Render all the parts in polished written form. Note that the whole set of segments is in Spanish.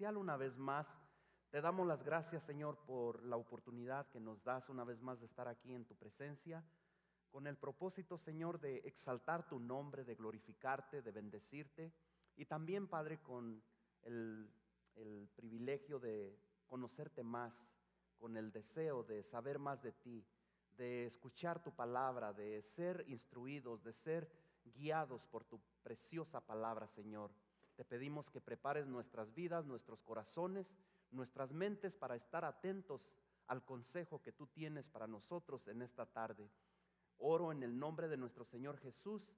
especial una vez más. Te damos las gracias, Señor, por la oportunidad que nos das una vez más de estar aquí en tu presencia, con el propósito, Señor, de exaltar tu nombre, de glorificarte, de bendecirte, y también, Padre, con el, el privilegio de conocerte más, con el deseo de saber más de ti, de escuchar tu palabra, de ser instruidos, de ser guiados por tu preciosa palabra, Señor. Te pedimos que prepares nuestras vidas, nuestros corazones, nuestras mentes para estar atentos al consejo que tú tienes para nosotros en esta tarde. Oro en el nombre de nuestro Señor Jesús,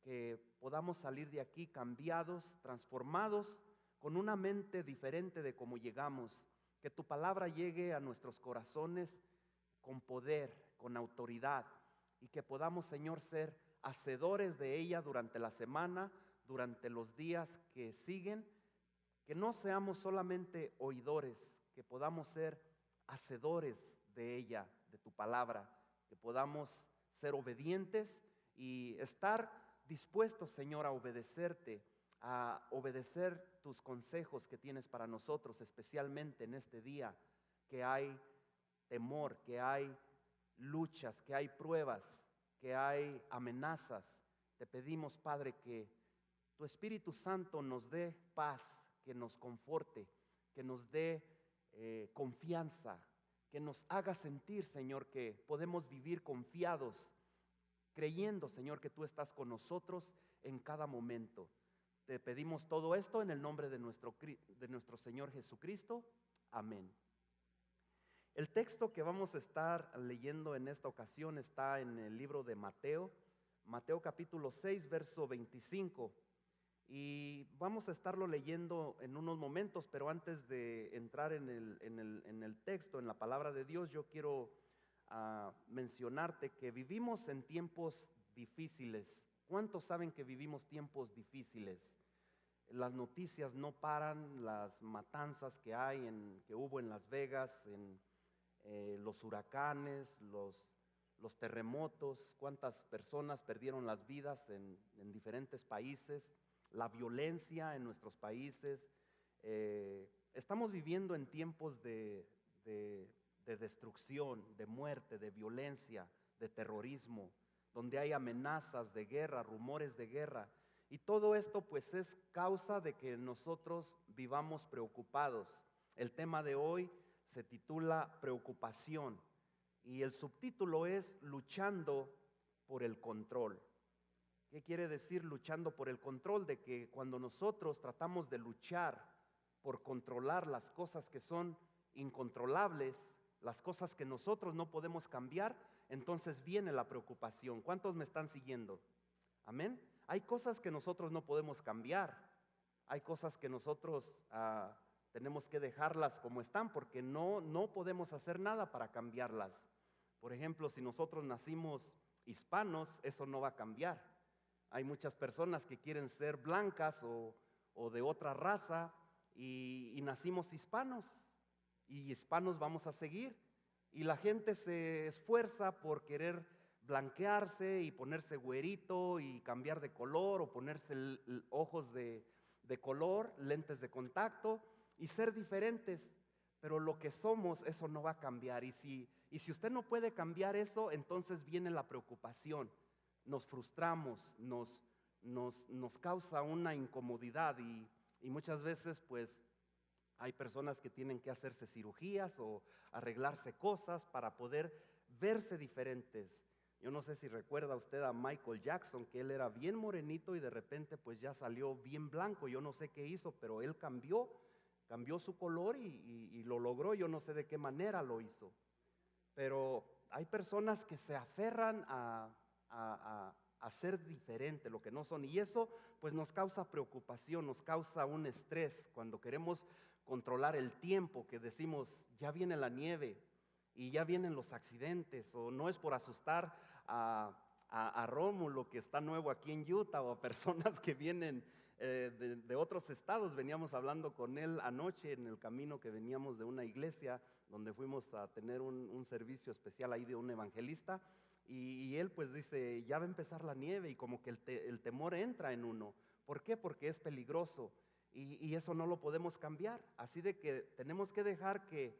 que podamos salir de aquí cambiados, transformados, con una mente diferente de cómo llegamos. Que tu palabra llegue a nuestros corazones con poder, con autoridad, y que podamos, Señor, ser hacedores de ella durante la semana, durante los días que siguen. Que no seamos solamente oidores, que podamos ser hacedores de ella, de tu palabra, que podamos ser obedientes y estar dispuestos, Señor, a obedecerte, a obedecer tus consejos que tienes para nosotros, especialmente en este día que hay temor, que hay luchas, que hay pruebas, que hay amenazas. Te pedimos, Padre, que tu Espíritu Santo nos dé paz, que nos conforte, que nos dé confianza, que nos haga sentir, Señor, que podemos vivir confiados, creyendo, Señor, que tú estás con nosotros en cada momento. Te pedimos todo esto en el nombre de nuestro Señor Jesucristo. Amén. El texto que vamos a estar leyendo en esta ocasión está en el libro de Mateo, Mateo capítulo 6, verso 25. Y vamos a estarlo leyendo en unos momentos, pero antes de entrar en el texto, en la palabra de Dios, yo quiero mencionarte que vivimos en tiempos difíciles. ¿Cuántos saben que vivimos tiempos difíciles? Las noticias no paran, las matanzas que hubo en Las Vegas, en los huracanes, los terremotos, cuántas personas perdieron las vidas en diferentes países, la violencia en nuestros países. Estamos viviendo en tiempos de destrucción, de muerte, de violencia, de terrorismo, donde hay amenazas de guerra, rumores de guerra. Y todo esto pues es causa de que nosotros vivamos preocupados. El tema de hoy se titula Preocupación y el subtítulo es Luchando por el control. ¿Qué quiere decir luchando por el control? De que cuando nosotros tratamos de luchar por controlar las cosas que son incontrolables, las cosas que nosotros no podemos cambiar, entonces viene la preocupación. ¿Cuántos me están siguiendo? Amén. Hay cosas que nosotros no podemos cambiar. Hay cosas que nosotros tenemos que dejarlas como están porque no podemos hacer nada para cambiarlas. Por ejemplo, si nosotros nacimos hispanos, eso no va a cambiar. Hay muchas personas que quieren ser blancas o de otra raza y nacimos hispanos y hispanos vamos a seguir. Y la gente se esfuerza por querer blanquearse y ponerse güerito y cambiar de color o ponerse ojos de color, lentes de contacto y ser diferentes. Pero lo que somos, eso no va a cambiar. Y si usted no puede cambiar eso, entonces viene la preocupación. Nos frustramos, nos causa una incomodidad y muchas veces pues hay personas que tienen que hacerse cirugías o arreglarse cosas para poder verse diferentes. Yo no sé si recuerda usted a Michael Jackson, que él era bien morenito y de repente pues ya salió bien blanco. Yo no sé qué hizo, pero él cambió su color y lo logró. Yo no sé de qué manera lo hizo. Pero hay personas que se aferran a ser diferente, lo que no son. Y eso pues nos causa preocupación, nos causa un estrés cuando queremos controlar el tiempo, que decimos, ya viene la nieve y ya vienen los accidentes, o no es por asustar a Rómulo, que está nuevo aquí en Utah, o a personas que vienen de otros estados. Veníamos hablando con él anoche en el camino que veníamos de una iglesia donde fuimos a tener un servicio especial ahí de un evangelista, y él pues dice, ya va a empezar la nieve, y como que el temor entra en uno. ¿Por qué? Porque es peligroso. y eso no lo podemos cambiar. Así de que tenemos que dejar que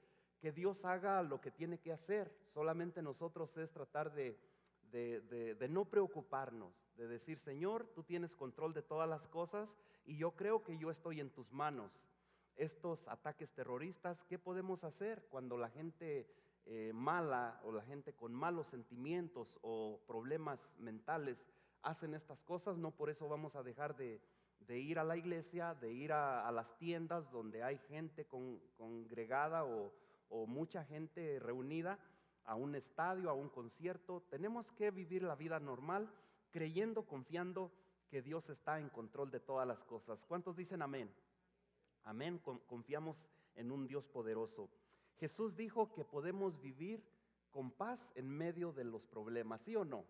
Dios haga lo que tiene que hacer. Solamente nosotros es tratar de no preocuparnos, de decir, Señor, tú tienes control de todas las cosas y yo creo que yo estoy en tus manos. Estos ataques terroristas, ¿qué podemos hacer cuando la gente mala o la gente con malos sentimientos o problemas mentales hacen estas cosas? No por eso vamos a dejar de ir a la iglesia, de ir a las tiendas donde hay gente congregada o mucha gente reunida, a un estadio, a un concierto. Tenemos que vivir la vida normal, creyendo, confiando que Dios está en control de todas las cosas. ¿Cuántos dicen amén? Amén, confiamos en un Dios poderoso. Jesús dijo que podemos vivir con paz en medio de los problemas, ¿sí o no?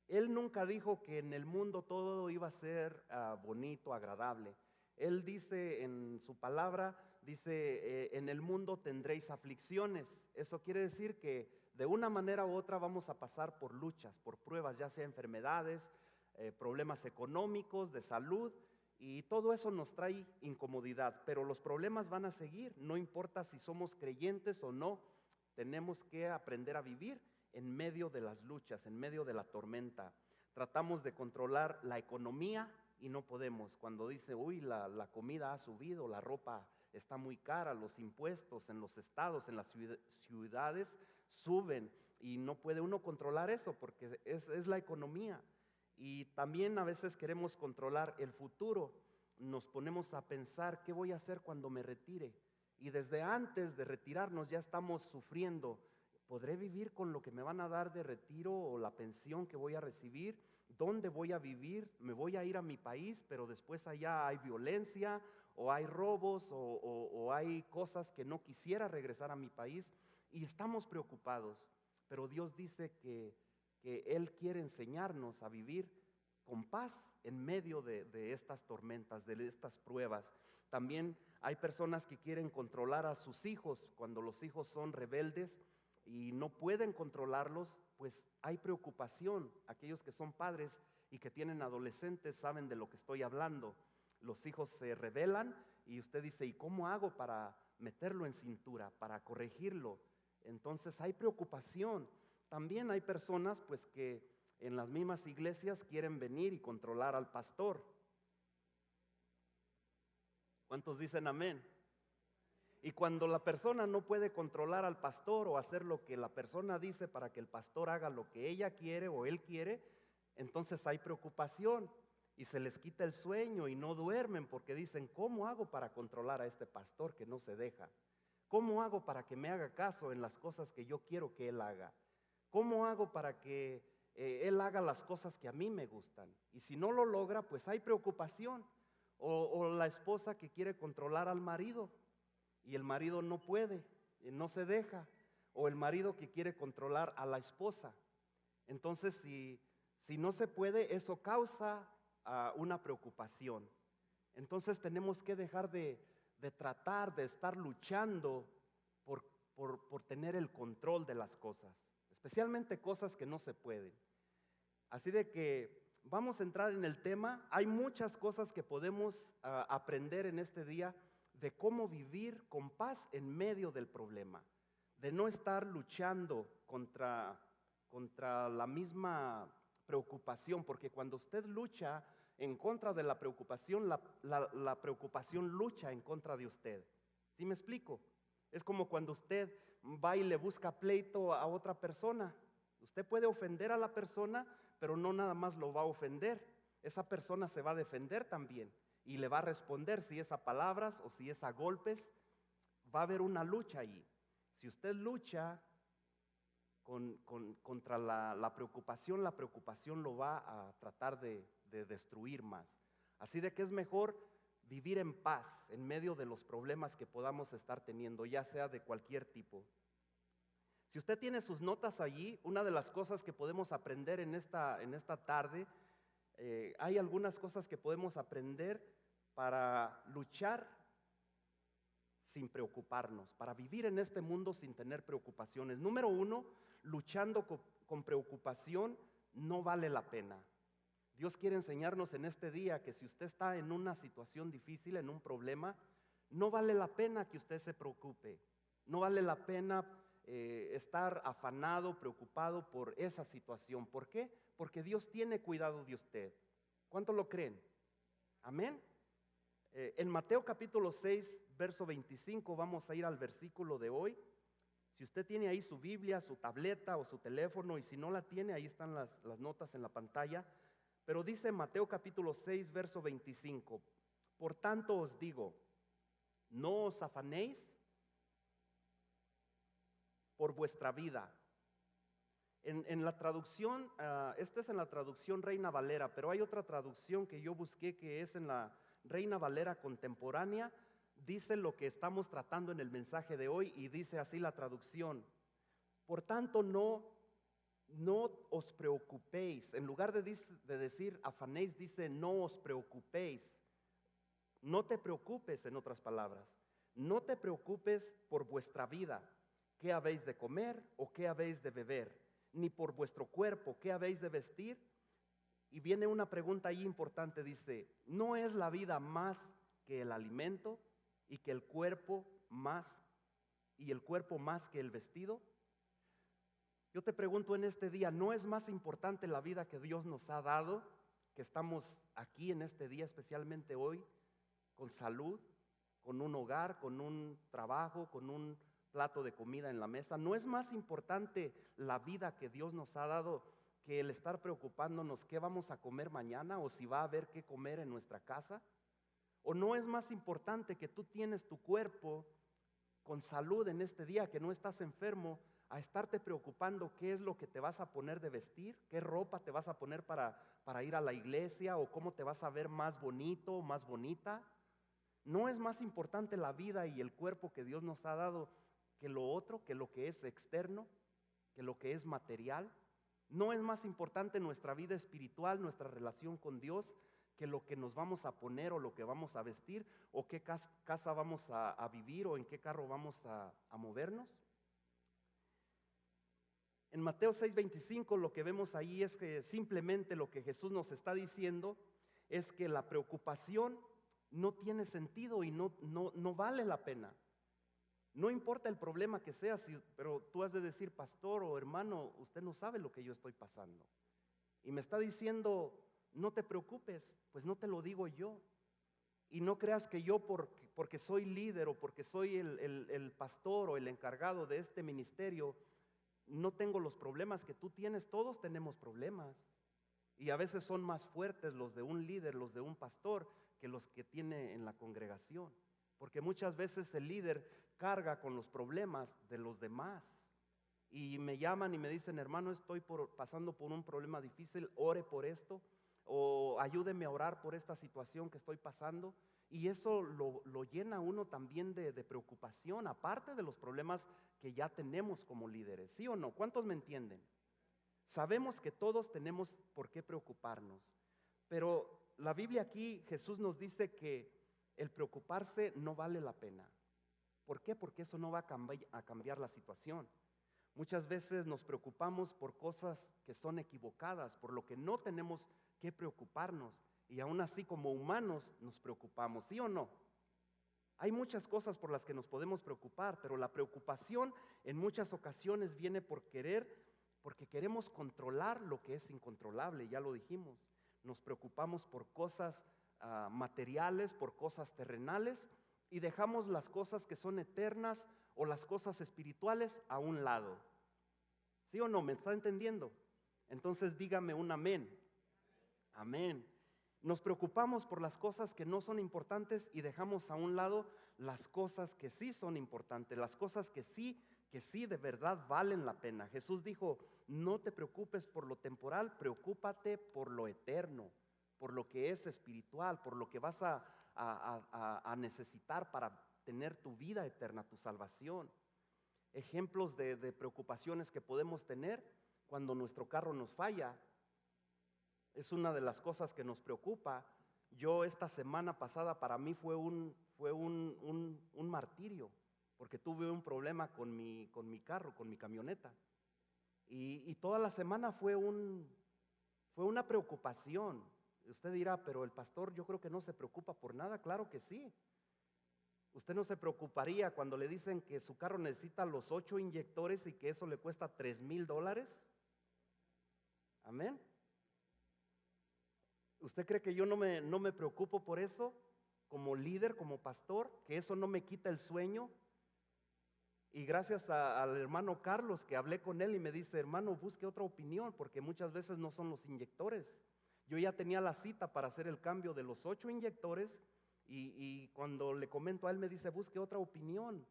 Él nunca dijo que en el mundo todo iba a ser bonito, agradable. Él dice en su palabra, dice, en el mundo tendréis aflicciones. Eso quiere decir que de una manera u otra vamos a pasar por luchas, por pruebas, ya sea enfermedades, problemas económicos, de salud, y todo eso nos trae incomodidad. Pero los problemas van a seguir, no importa si somos creyentes o no, tenemos que aprender a vivir en medio de las luchas, en medio de la tormenta. Tratamos de controlar la economía y no podemos. Cuando dice, uy, la comida ha subido, la ropa está muy cara, los impuestos en los estados, en las ciudades suben y no puede uno controlar eso porque es la economía. Y también a veces queremos controlar el futuro. Nos ponemos a pensar, ¿qué voy a hacer cuando me retire? Y desde antes de retirarnos ya estamos sufriendo. ¿Podré vivir con lo que me van a dar de retiro o la pensión que voy a recibir? ¿Dónde voy a vivir? ¿Me voy a ir a mi país, pero después allá hay violencia o hay robos o hay cosas que no quisiera regresar a mi país? Y estamos preocupados, pero Dios dice que Él quiere enseñarnos a vivir con paz en medio de estas tormentas, de estas pruebas. También hay personas que quieren controlar a sus hijos cuando los hijos son rebeldes y no pueden controlarlos, pues hay preocupación. Aquellos que son padres y que tienen adolescentes saben de lo que estoy hablando. Los hijos se rebelan y usted dice, ¿y cómo hago para meterlo en cintura, para corregirlo? Entonces hay preocupación. También hay personas pues que en las mismas iglesias quieren venir y controlar al pastor. ¿Cuántos dicen amén? Y cuando la persona no puede controlar al pastor o hacer lo que la persona dice para que el pastor haga lo que ella quiere o él quiere, entonces hay preocupación y se les quita el sueño y no duermen porque dicen, ¿cómo hago para controlar a este pastor que no se deja? ¿Cómo hago para que me haga caso en las cosas que yo quiero que él haga? ¿Cómo hago para que él haga las cosas que a mí me gustan? Y si no lo logra, pues hay preocupación. O la esposa que quiere controlar al marido y el marido no puede, no se deja. O el marido que quiere controlar a la esposa. Entonces, si no se puede, eso causa una preocupación. Entonces tenemos que dejar de tratar de estar luchando por tener el control de las cosas, especialmente cosas que no se pueden. Así de que vamos a entrar en el tema. Hay muchas cosas que podemos aprender en este día de cómo vivir con paz en medio del problema, de no estar luchando contra la misma preocupación, porque cuando usted lucha en contra de la preocupación, la preocupación lucha en contra de usted. ¿Sí me explico? Es como cuando usted va y le busca pleito a otra persona. Usted puede ofender a la persona, pero no nada más lo va a ofender. Esa persona se va a defender también y le va a responder, si es a palabras o si es a golpes. Va a haber una lucha ahí. Si usted lucha contra la preocupación lo va a tratar de destruir más. Así de que es mejor vivir en paz en medio de los problemas que podamos estar teniendo, ya sea de cualquier tipo. Si usted tiene sus notas allí, una de las cosas que podemos aprender en esta tarde, hay algunas cosas que podemos aprender para luchar sin preocuparnos, para vivir en este mundo sin tener preocupaciones. Número uno, luchando con preocupación no vale la pena. Dios quiere enseñarnos en este día que si usted está en una situación difícil, en un problema, no vale la pena que usted se preocupe. No vale la pena estar afanado, preocupado por esa situación. ¿Por qué? Porque Dios tiene cuidado de usted. ¿Cuánto lo creen? Amén. En Mateo capítulo 6, verso 25, vamos a ir al versículo de hoy. Si usted tiene ahí su Biblia, su tableta o su teléfono, y si no la tiene, ahí están las notas en la pantalla. Pero dice Mateo capítulo 6, verso 25, por tanto os digo, no os afanéis por vuestra vida. En la traducción, esta es en la traducción Reina Valera, pero hay otra traducción que yo busqué que es en la Reina Valera contemporánea. Dice lo que estamos tratando en el mensaje de hoy y dice así la traducción. Por tanto, no os preocupéis. En lugar de decir afanéis, dice no os preocupéis. No te preocupes, en otras palabras. No te preocupes por vuestra vida, qué habéis de comer o qué habéis de beber, ni por vuestro cuerpo, qué habéis de vestir. Y viene una pregunta ahí importante, dice, ¿no es la vida más que el alimento y que el cuerpo más que el vestido? Yo te pregunto en este día, ¿no es más importante la vida que Dios nos ha dado, que estamos aquí en este día, especialmente hoy, con salud, con un hogar, con un trabajo, con un plato de comida en la mesa? ¿No es más importante la vida que Dios nos ha dado que el estar preocupándonos qué vamos a comer mañana o si va a haber qué comer en nuestra casa? ¿O no es más importante que tú tienes tu cuerpo con salud en este día, que no estás enfermo, a estarte preocupando qué es lo que te vas a poner de vestir, qué ropa te vas a poner para ir a la iglesia o cómo te vas a ver más bonito, más bonita? ¿No es más importante la vida y el cuerpo que Dios nos ha dado que lo otro, que lo que es externo, que lo que es material? ¿No es más importante nuestra vida espiritual, nuestra relación con Dios, que lo que nos vamos a poner o lo que vamos a vestir o qué casa vamos a vivir o en qué carro vamos a movernos? En Mateo 6:25 lo que vemos ahí es que simplemente lo que Jesús nos está diciendo es que la preocupación no tiene sentido y no vale la pena. No importa el problema que sea, pero tú has de decir, pastor o hermano, usted no sabe lo que yo estoy pasando. Y me está diciendo, no te preocupes, pues no te lo digo yo. Y no creas que yo porque soy líder o porque soy el pastor o el encargado de este ministerio, no tengo los problemas que tú tienes. Todos tenemos problemas. Y a veces son más fuertes los de un líder, los de un pastor, que los que tiene en la congregación. Porque muchas veces el líder carga con los problemas de los demás. Y me llaman y me dicen, hermano, estoy pasando por un problema difícil, ore por esto, o ayúdeme a orar por esta situación que estoy pasando. Y eso lo llena uno también de preocupación, aparte de los problemas que ya tenemos como líderes. ¿Sí o no? ¿Cuántos me entienden? Sabemos que todos tenemos por qué preocuparnos, pero la Biblia aquí, Jesús nos dice que el preocuparse no vale la pena. ¿Por qué? Porque eso no va a cambiar la situación. Muchas veces nos preocupamos por cosas que son equivocadas, por lo que no tenemos que preocuparnos, y aún así como humanos nos preocupamos, ¿sí o no? Hay muchas cosas por las que nos podemos preocupar, pero la preocupación en muchas ocasiones viene porque queremos controlar lo que es incontrolable, ya lo dijimos. Nos preocupamos por cosas materiales, por cosas terrenales, y dejamos las cosas que son eternas o las cosas espirituales a un lado. ¿Sí o no? ¿Me está entendiendo? Entonces dígame un amén. Amén. Nos preocupamos por las cosas que no son importantes y dejamos a un lado las cosas que sí son importantes, las cosas que sí de verdad valen la pena. Jesús dijo, no te preocupes por lo temporal, preocúpate por lo eterno, por lo que es espiritual, por lo que vas a necesitar para tener tu vida eterna, tu salvación. Ejemplos de preocupaciones que podemos tener cuando nuestro carro nos falla. Es una de las cosas que nos preocupa. Yo esta semana pasada para mí fue un martirio, porque tuve un problema con mi carro, con mi camioneta. Y toda la semana fue un Fue una preocupación. Usted dirá, pero el pastor yo creo que no se preocupa por nada. Claro que sí. Usted no se preocuparía cuando le dicen que su carro necesita los 8 inyectores y que eso le cuesta $3,000. Amén. ¿Usted cree que yo no me preocupo por eso? Como líder, como pastor, que eso no me quita el sueño. Y gracias al hermano Carlos, que hablé con él y me dice, hermano, busque otra opinión, porque muchas veces no son los inyectores. Yo ya tenía la cita para hacer el cambio de los 8 inyectores y cuando le comento a él me dice, busque otra opinión,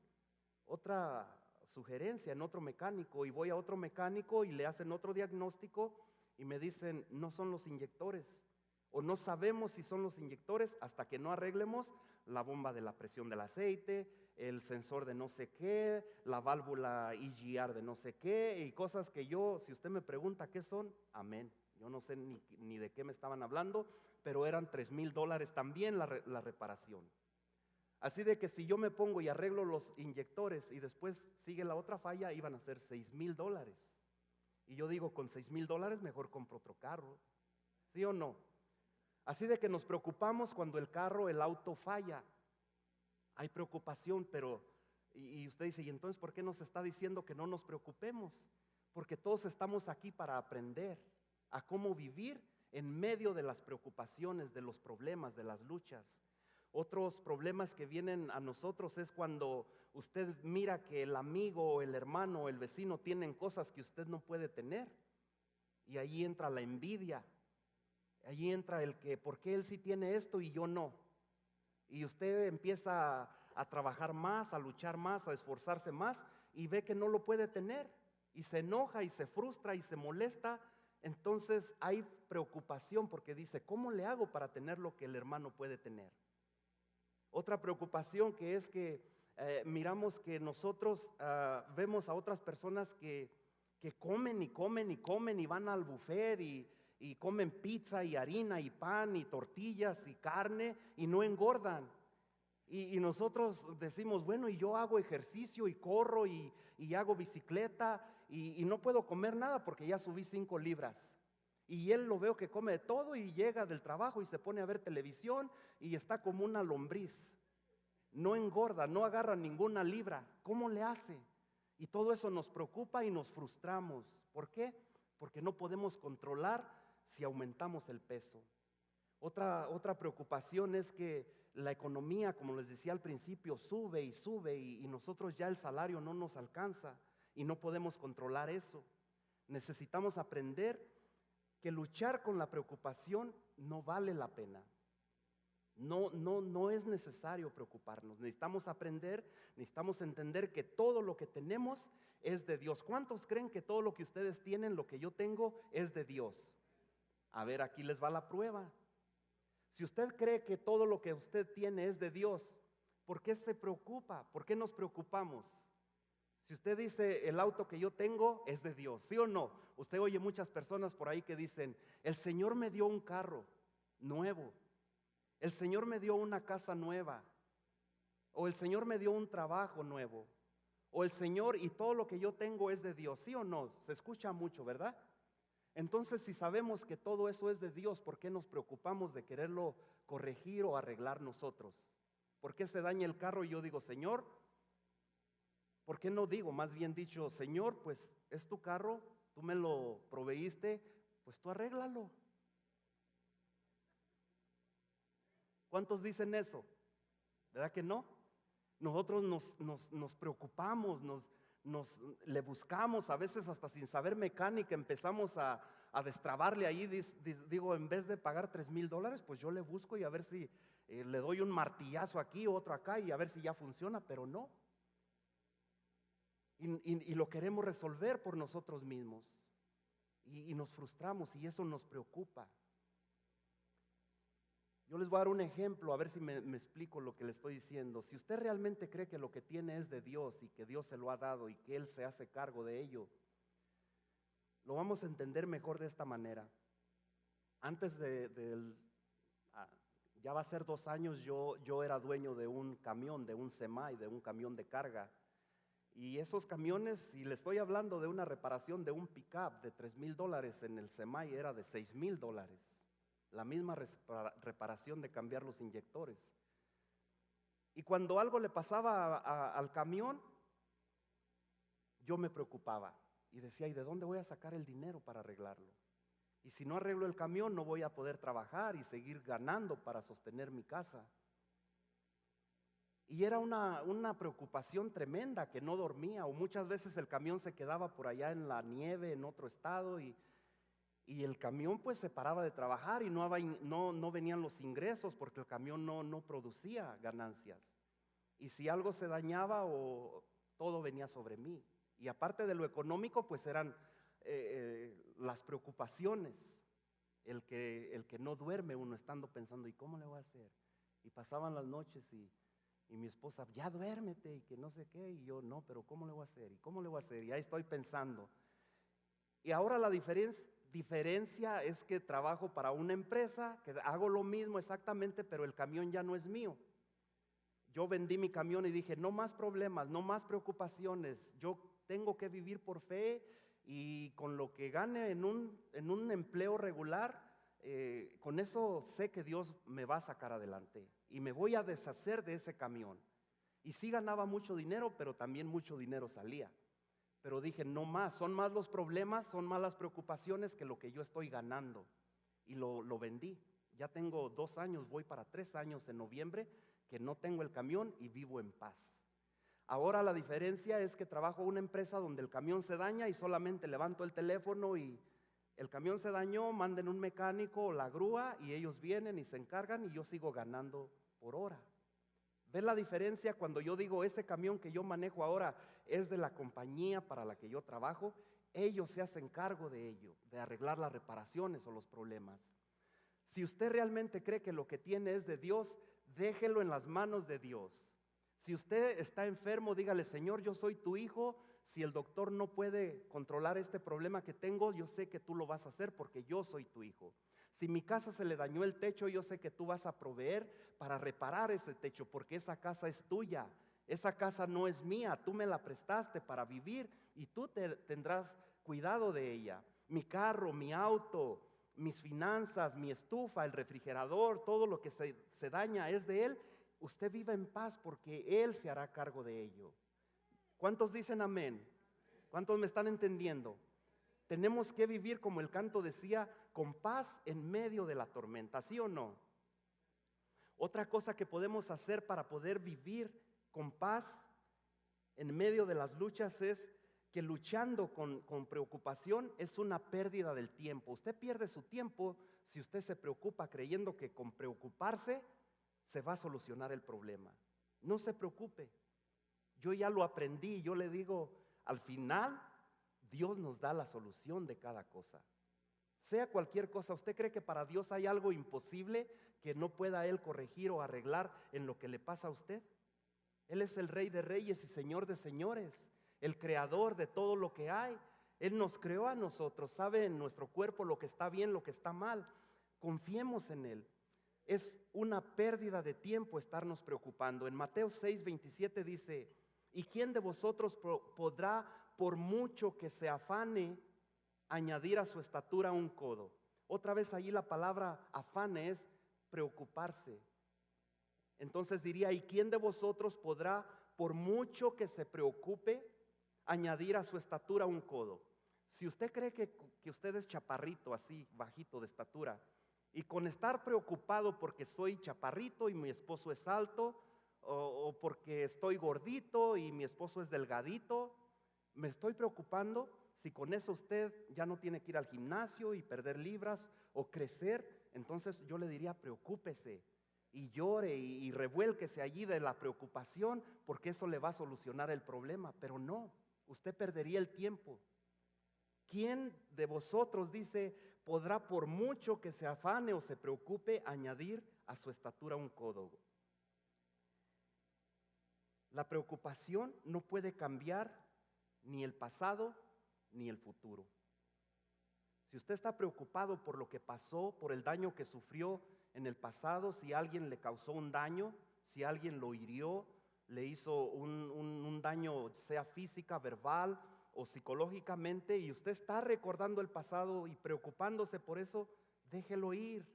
otra sugerencia en otro mecánico. Y voy a otro mecánico y le hacen otro diagnóstico y me dicen, no son los inyectores. O no sabemos si son los inyectores hasta que no arreglemos la bomba de la presión del aceite, el sensor de no sé qué, la válvula EGR de no sé qué, y cosas que yo, si usted me pregunta qué son, amén. Yo no sé ni de qué me estaban hablando, pero eran $3,000 también la reparación. Así de que si yo me pongo y arreglo los inyectores y después sigue la otra falla, iban a ser $6,000. Y yo digo, con $6,000 mejor compro otro carro. ¿Sí o no? Así de que nos preocupamos cuando el auto falla. Hay preocupación, pero, y usted dice, ¿y entonces por qué nos está diciendo que no nos preocupemos? Porque todos estamos aquí para aprender a cómo vivir en medio de las preocupaciones, de los problemas, de las luchas. Otros problemas que vienen a nosotros es cuando usted mira que el amigo, el hermano, el vecino tienen cosas que usted no puede tener. Y ahí entra la envidia. Allí entra el que, ¿por qué él sí tiene esto y yo no? Y usted empieza a trabajar más, a luchar más, a esforzarse más y ve que no lo puede tener. Y se enoja y se frustra y se molesta. Entonces hay preocupación porque dice, ¿cómo le hago para tener lo que el hermano puede tener? Otra preocupación que es que miramos que nosotros vemos a otras personas que comen y comen y comen y van al buffet y comen pizza y harina y pan y tortillas y carne y no engordan. Y nosotros decimos, bueno, y yo hago ejercicio y corro y hago bicicleta y no puedo comer nada porque ya subí 5 libras. Y él lo veo que come de todo y llega del trabajo y se pone a ver televisión y está como una lombriz. No engorda, no agarra ninguna libra. ¿Cómo le hace? Y todo eso nos preocupa y nos frustramos. ¿Por qué? Porque no podemos controlar si aumentamos el peso. Otra preocupación es que la economía, como les decía al principio, sube y sube y nosotros ya el salario no nos alcanza y no podemos controlar eso. Necesitamos aprender que luchar con la preocupación no vale la pena. No es necesario preocuparnos. Necesitamos aprender, necesitamos entender que todo lo que tenemos es de Dios. ¿Cuántos creen que todo lo que ustedes tienen, lo que yo tengo, es de Dios? A ver, aquí les va la prueba. Si usted cree que todo lo que usted tiene es de Dios, ¿por qué se preocupa? ¿Por qué nos preocupamos? Si usted dice, el auto que yo tengo es de Dios, ¿sí o no? Usted oye muchas personas por ahí que dicen, el Señor me dio un carro nuevo, el Señor me dio una casa nueva, o el Señor me dio un trabajo nuevo, o el Señor y todo lo que yo tengo es de Dios, ¿sí o no? Se escucha mucho, ¿verdad? Entonces, si sabemos que todo eso es de Dios, ¿por qué nos preocupamos de quererlo corregir o arreglar nosotros? ¿Por qué se daña el carro y yo digo, Señor? ¿Por qué no digo, más bien dicho, Señor, pues es tu carro, tú me lo proveíste, pues tú arréglalo? ¿Cuántos dicen eso? ¿Verdad que no? Nosotros nos preocupamos, le buscamos, a veces hasta sin saber mecánica, empezamos a destrabarle ahí, digo, en vez de pagar $3,000, pues yo le busco y a ver si le doy un martillazo aquí, otro acá y a ver si ya funciona, pero no. Y lo queremos resolver por nosotros mismos y nos frustramos y eso nos preocupa. Yo les voy a dar un ejemplo, a ver si me explico lo que le estoy diciendo. Si usted realmente cree que lo que tiene es de Dios y que Dios se lo ha dado y que Él se hace cargo de ello, lo vamos a entender mejor de esta manera. Antes ya va a ser 2 años, yo era dueño de un camión, de un semi, de un camión de carga. Y esos camiones, si le estoy hablando de una reparación de un pickup de $3,000 en el Semay, era de $6,000. La misma reparación de cambiar los inyectores. Y cuando algo le pasaba al camión, yo me preocupaba y decía, ¿y de dónde voy a sacar el dinero para arreglarlo? Y si no arreglo el camión, no voy a poder trabajar y seguir ganando para sostener mi casa. Y era una preocupación tremenda, que no dormía, o muchas veces el camión se quedaba por allá en la nieve, en otro estado, y el camión pues se paraba de trabajar y no venían los ingresos porque el camión no producía ganancias. Y si algo se dañaba, todo venía sobre mí. Y aparte de lo económico, pues eran las preocupaciones, el que no duerme uno estando pensando, ¿y cómo le voy a hacer? Y pasaban las noches y mi esposa, ya duérmete y que no sé qué, y yo, no, pero ¿cómo le voy a hacer? ¿Y cómo le voy a hacer? Y ahí estoy pensando. Y ahora la diferencia es que trabajo para una empresa, que hago lo mismo exactamente, pero el camión ya no es mío. Yo vendí mi camión y dije, no más problemas, no más preocupaciones, yo tengo que vivir por fe y con lo que gane en un empleo regular, con eso sé que Dios me va a sacar adelante y me voy a deshacer de ese camión. Y sí ganaba mucho dinero, pero también mucho dinero salía. Pero dije, no más, son más los problemas, son más las preocupaciones que lo que yo estoy ganando. Y lo vendí. Ya tengo 2 años, voy para 3 años en noviembre, que no tengo el camión y vivo en paz. Ahora la diferencia es que trabajo en una empresa donde el camión se daña y solamente levanto el teléfono y el camión se dañó, manden un mecánico o la grúa y ellos vienen y se encargan y yo sigo ganando por hora. ¿Ves la diferencia cuando yo digo ese camión que yo manejo ahora es de la compañía para la que yo trabajo? Ellos se hacen cargo de ello, de arreglar las reparaciones o los problemas. Si usted realmente cree que lo que tiene es de Dios, déjelo en las manos de Dios. Si usted está enfermo, dígale, Señor, yo soy tu hijo. Si el doctor no puede controlar este problema que tengo, yo sé que tú lo vas a hacer porque yo soy tu hijo. Si mi casa se le dañó el techo, yo sé que tú vas a proveer para reparar ese techo porque esa casa es tuya. Esa casa no es mía, tú me la prestaste para vivir y tú tendrás cuidado de ella. Mi carro, mi auto, mis finanzas, mi estufa, el refrigerador, todo lo que se daña es de Él. Usted viva en paz porque Él se hará cargo de ello. ¿Cuántos dicen amén? ¿Cuántos me están entendiendo? Tenemos que vivir, como el canto decía, con paz en medio de la tormenta, ¿sí o no? Otra cosa que podemos hacer para poder vivir con paz en medio de las luchas es que luchando con preocupación es una pérdida del tiempo. Usted pierde su tiempo si usted se preocupa creyendo que con preocuparse se va a solucionar el problema. No se preocupe. Yo ya lo aprendí, yo le digo, al final Dios nos da la solución de cada cosa. Sea cualquier cosa, ¿usted cree que para Dios hay algo imposible que no pueda Él corregir o arreglar en lo que le pasa a usted? Él es el Rey de Reyes y Señor de Señores, el creador de todo lo que hay. Él nos creó a nosotros, sabe en nuestro cuerpo lo que está bien, lo que está mal. Confiemos en Él. Es una pérdida de tiempo estarnos preocupando. En Mateo 6:27 dice, ¿y quién de vosotros podrá, por mucho que se afane, añadir a su estatura un codo? Otra vez allí la palabra afane es preocuparse. Entonces diría, ¿y quién de vosotros podrá, por mucho que se preocupe, añadir a su estatura un codo? Si usted cree que usted es chaparrito, así, bajito de estatura, y con estar preocupado porque soy chaparrito y mi esposo es alto, o porque estoy gordito y mi esposo es delgadito, me estoy preocupando. Si con eso usted ya no tiene que ir al gimnasio y perder libras o crecer, entonces yo le diría, preocúpese y llore y revuélquese allí de la preocupación, porque eso le va a solucionar el problema. Pero no, usted perdería el tiempo. ¿Quién de vosotros, dice, podrá, por mucho que se afane o se preocupe, añadir a su estatura un codo? La preocupación no puede cambiar ni el pasado ni el futuro. Si usted está preocupado por lo que pasó, por el daño que sufrió en el pasado, si alguien le causó un daño, si alguien lo hirió, le hizo un un daño, sea física, verbal o psicológicamente, y usted está recordando el pasado y preocupándose por eso, déjelo ir.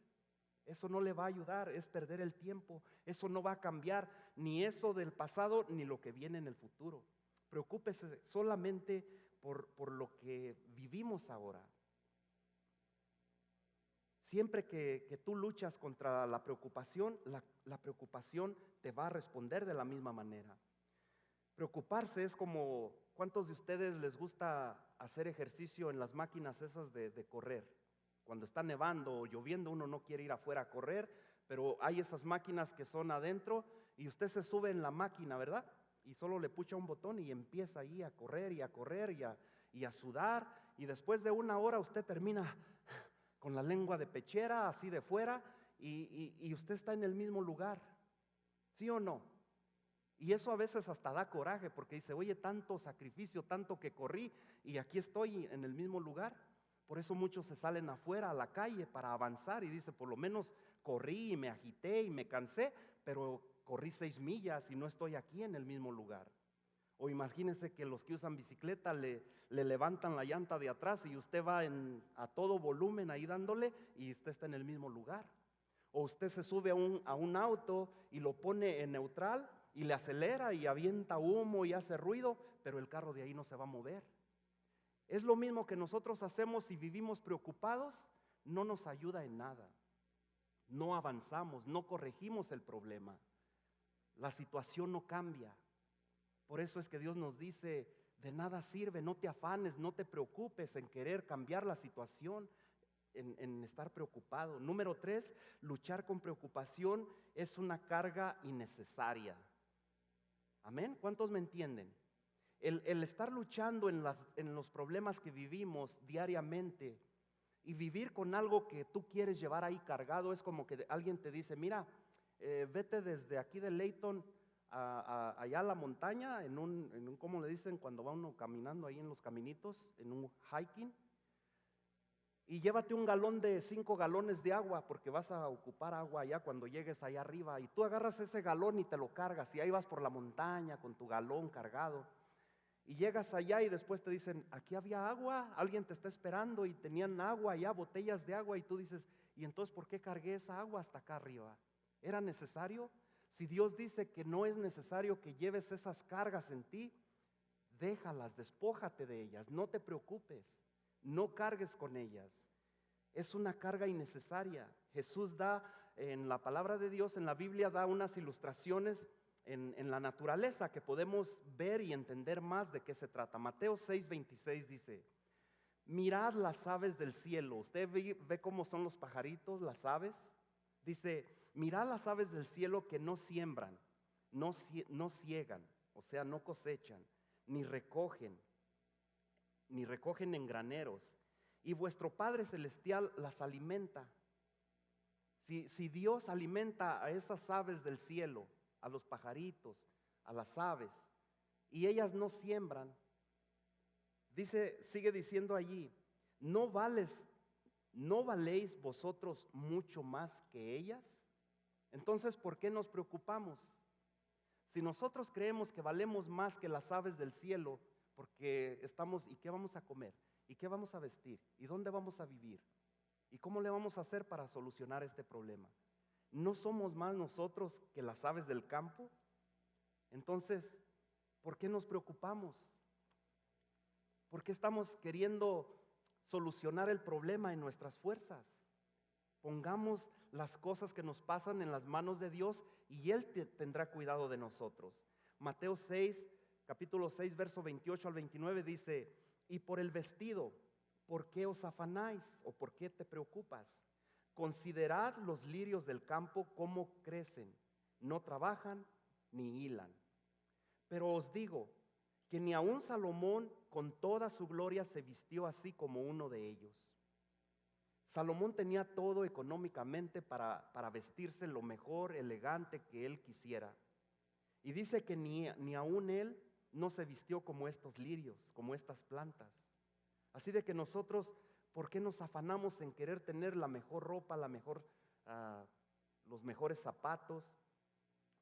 Eso no le va a ayudar, es perder el tiempo. Eso no va a cambiar ni eso del pasado ni lo que viene en el futuro. Preocúpese solamente por lo que vivimos ahora. Siempre que tú luchas contra la preocupación, la preocupación te va a responder de la misma manera. Preocuparse es como, ¿cuántos de ustedes les gusta hacer ejercicio en las máquinas esas de correr? Cuando está nevando o lloviendo, uno no quiere ir afuera a correr, pero hay esas máquinas que son adentro y usted se sube en la máquina, ¿verdad? Y solo le pucha un botón y empieza ahí a correr y a correr y a sudar, y después de una hora usted termina con la lengua de pechera, así de fuera, y usted está en el mismo lugar, ¿sí o no? Y eso a veces hasta da coraje, porque dice, oye, tanto sacrificio, tanto que corrí, y aquí estoy en el mismo lugar. Por eso muchos se salen afuera a la calle para avanzar, y dice, por lo menos corrí y me agité y me cansé, pero corrí 6 millas y no estoy aquí en el mismo lugar. O imagínense que los que usan bicicleta le levantan la llanta de atrás y usted va a todo volumen ahí dándole y usted está en el mismo lugar. O usted se sube a un auto y lo pone en neutral y le acelera y avienta humo y hace ruido, pero el carro de ahí no se va a mover. Es lo mismo que nosotros hacemos si vivimos preocupados, no nos ayuda en nada. No avanzamos, no corregimos el problema. La situación no cambia. Por eso es que Dios nos dice, de nada sirve, no te afanes, no te preocupes en querer cambiar la situación, en estar preocupado. Número 3, luchar con preocupación es una carga innecesaria. Amén, ¿cuántos me entienden? El estar luchando en los problemas que vivimos diariamente y vivir con algo que tú quieres llevar ahí cargado, es como que alguien te dice, mira, vete desde aquí de Layton allá a la montaña, en un, ¿cómo le dicen? Cuando va uno caminando ahí en los caminitos, en un hiking, y llévate un galón de 5 galones de agua, porque vas a ocupar agua allá cuando llegues allá arriba, y tú agarras ese galón y te lo cargas, y ahí vas por la montaña con tu galón cargado, y llegas allá y después te dicen, aquí había agua, alguien te está esperando, y tenían agua allá, botellas de agua, y tú dices, ¿y entonces por qué cargué esa agua hasta acá arriba? ¿Era necesario? Si Dios dice que no es necesario que lleves esas cargas en ti, déjalas, despójate de ellas, no te preocupes, no cargues con ellas. Es una carga innecesaria. Jesús da en la palabra de Dios, en la Biblia, da unas ilustraciones en la naturaleza que podemos ver y entender más de qué se trata. Mateo 6:26 dice, mirad las aves del cielo. ¿Usted ve cómo son los pajaritos, las aves? Dice, mirad las aves del cielo que no siembran, no ciegan, o sea, no cosechan, ni recogen en graneros, y vuestro Padre Celestial las alimenta. Si Dios alimenta a esas aves del cielo, a los pajaritos, a las aves, y ellas no siembran, sigue diciendo allí, ¿no valéis vosotros mucho más que ellas? Entonces, ¿por qué nos preocupamos? Si nosotros creemos que valemos más que las aves del cielo, porque ¿y qué vamos a comer? ¿Y qué vamos a vestir? ¿Y dónde vamos a vivir? ¿Y cómo le vamos a hacer para solucionar este problema? ¿No somos más nosotros que las aves del campo? Entonces, ¿por qué nos preocupamos? ¿Por qué estamos queriendo solucionar el problema en nuestras fuerzas? Pongamos las cosas que nos pasan en las manos de Dios y Él tendrá cuidado de nosotros. Mateo 6, capítulo 6, verso 28 al 29 dice, y por el vestido, ¿por qué os afanáis o por qué te preocupas? Considerad los lirios del campo cómo crecen, no trabajan ni hilan. Pero os digo que ni aun Salomón con toda su gloria se vistió así como uno de ellos. Salomón tenía todo económicamente para vestirse lo mejor, elegante que él quisiera. Y dice que ni aun él no se vistió como estos lirios, como estas plantas. Así de que nosotros, ¿por qué nos afanamos en querer tener la mejor ropa, los mejores zapatos,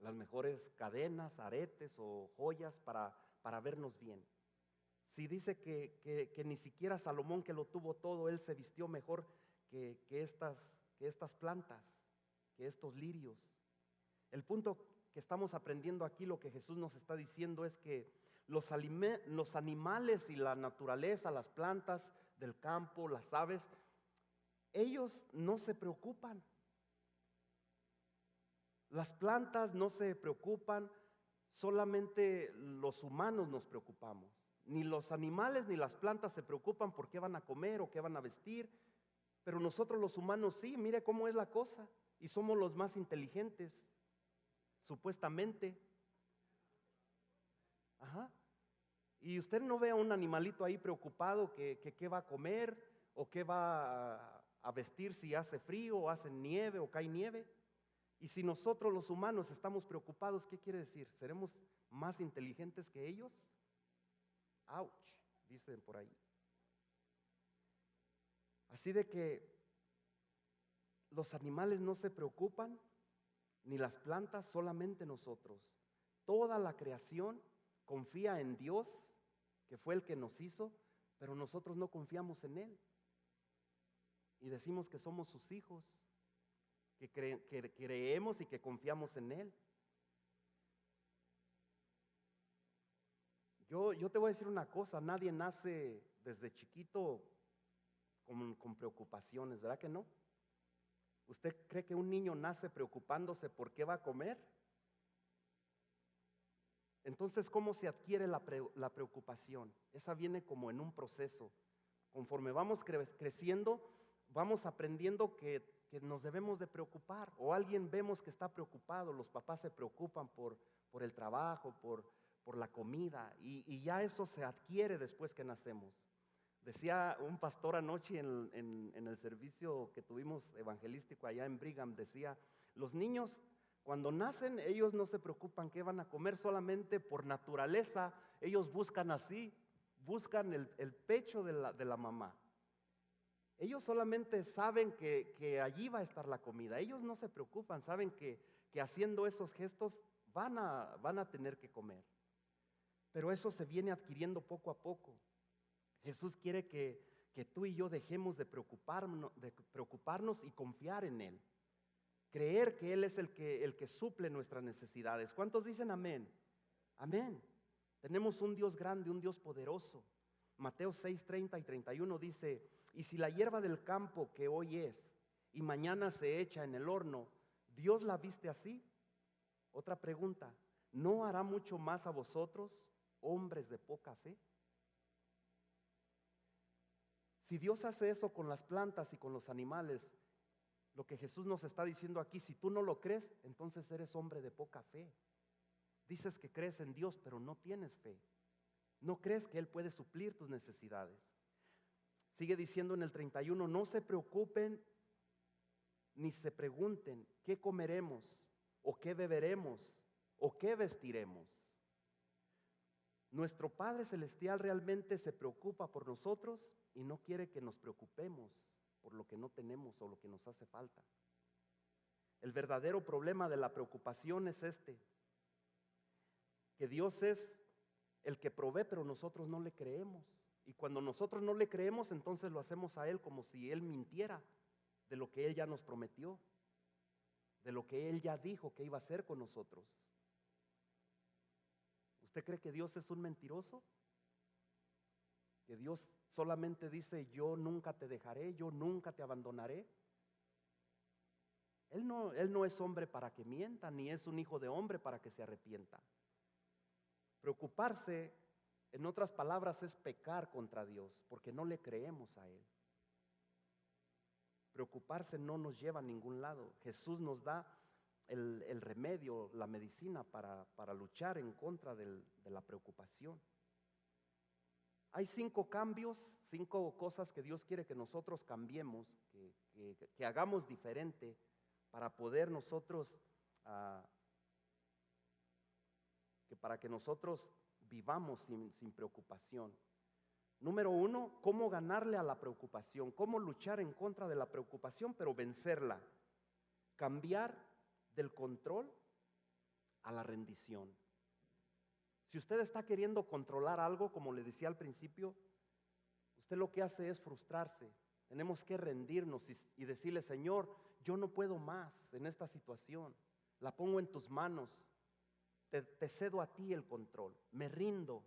las mejores cadenas, aretes o joyas para vernos bien. Si dice que ni siquiera Salomón, que lo tuvo todo, él se vistió mejor que estas plantas, que estos lirios. El punto que estamos aprendiendo aquí, lo que Jesús nos está diciendo es que los animales y la naturaleza, las plantas del campo, las aves, ellos no se preocupan. Las plantas no se preocupan, solamente los humanos nos preocupamos. Ni los animales ni las plantas se preocupan por qué van a comer o qué van a vestir, pero nosotros los humanos sí, mire cómo es la cosa, y somos los más inteligentes, supuestamente. Ajá. Y usted no ve a un animalito ahí preocupado que qué va a comer o qué va a vestir si hace frío o hace nieve o cae nieve. Y si nosotros los humanos estamos preocupados, ¿qué quiere decir? ¿Seremos más inteligentes que ellos? Ouch, dicen por ahí. Así de que los animales no se preocupan, ni las plantas, solamente nosotros. Toda la creación confía en Dios, que fue el que nos hizo, pero nosotros no confiamos en Él. Y decimos que somos sus hijos, que creemos y que confiamos en Él. Yo te voy a decir una cosa, nadie nace desde chiquito con preocupaciones, ¿verdad que no? ¿Usted cree que un niño nace preocupándose por qué va a comer? Entonces, ¿cómo se adquiere la preocupación? Esa viene como en un proceso. Conforme vamos creciendo, vamos aprendiendo que nos debemos de preocupar. O alguien vemos que está preocupado, los papás se preocupan por el trabajo, por la comida, y ya eso se adquiere después que nacemos. Decía un pastor anoche en el servicio que tuvimos evangelístico allá en Brigham, decía, los niños cuando nacen, ellos no se preocupan qué van a comer, solamente por naturaleza, ellos buscan así, buscan el pecho de la mamá. Ellos solamente saben que allí va a estar la comida, ellos no se preocupan, saben que haciendo esos gestos van a tener que comer. Pero eso se viene adquiriendo poco a poco. Jesús quiere que tú y yo dejemos de preocuparnos y confiar en Él. Creer que Él es el que suple nuestras necesidades. ¿Cuántos dicen amén? Amén. Tenemos un Dios grande, un Dios poderoso. Mateo 6:30 y 31 dice, y si la hierba del campo que hoy es y mañana se echa en el horno, ¿Dios la viste así? Otra pregunta, ¿no hará mucho más a vosotros, hombres de poca fe? Si Dios hace eso con las plantas y con los animales, lo que Jesús nos está diciendo aquí, si tú no lo crees, entonces eres hombre de poca fe. Dices que crees en Dios, pero no tienes fe. No crees que Él puede suplir tus necesidades. Sigue diciendo en el 31, no se preocupen ni se pregunten qué comeremos o qué beberemos o qué vestiremos. Nuestro Padre Celestial realmente se preocupa por nosotros y no quiere que nos preocupemos por lo que no tenemos o lo que nos hace falta. El verdadero problema de la preocupación es que Dios es el que provee, pero nosotros no le creemos. Y cuando nosotros no le creemos, entonces lo hacemos a Él como si Él mintiera de lo que Él ya nos prometió, de lo que Él ya dijo que iba a hacer con nosotros. ¿Usted cree que Dios es un mentiroso? ¿Que Dios solamente dice, yo nunca te dejaré, yo nunca te abandonaré? Él no es hombre para que mienta, ni es un hijo de hombre para que se arrepienta. Preocuparse, en otras palabras, es pecar contra Dios, porque no le creemos a Él. Preocuparse no nos lleva a ningún lado. Jesús nos da el remedio, la medicina para luchar en contra de la preocupación. Hay 5 cambios, 5 cosas que Dios quiere que nosotros cambiemos, que hagamos diferente para poder nosotros, para que nosotros vivamos sin preocupación. Número 1, ¿cómo ganarle a la preocupación? ¿Cómo luchar en contra de la preocupación, pero vencerla? Cambiar del control a la rendición. Si usted está queriendo controlar algo, como le decía al principio, usted lo que hace es frustrarse. Tenemos que rendirnos y decirle: Señor, yo no puedo más en esta situación. La pongo en tus manos. Te cedo a ti el control. Me rindo.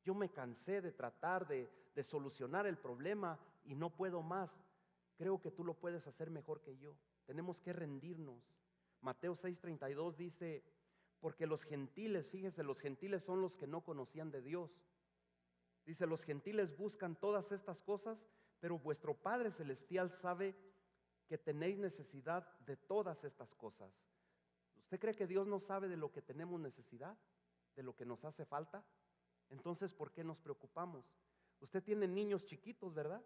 Yo me cansé de tratar de solucionar el problema y no puedo más. Creo que tú lo puedes hacer mejor que yo. Tenemos que rendirnos. Mateo 6:32 dice: porque los gentiles, fíjese, los gentiles son los que no conocían de Dios. Dice: los gentiles buscan todas estas cosas, pero vuestro Padre Celestial sabe que tenéis necesidad de todas estas cosas. ¿Usted cree que Dios no sabe de lo que tenemos necesidad? ¿De lo que nos hace falta? Entonces, ¿por qué nos preocupamos? Usted tiene niños chiquitos, ¿verdad?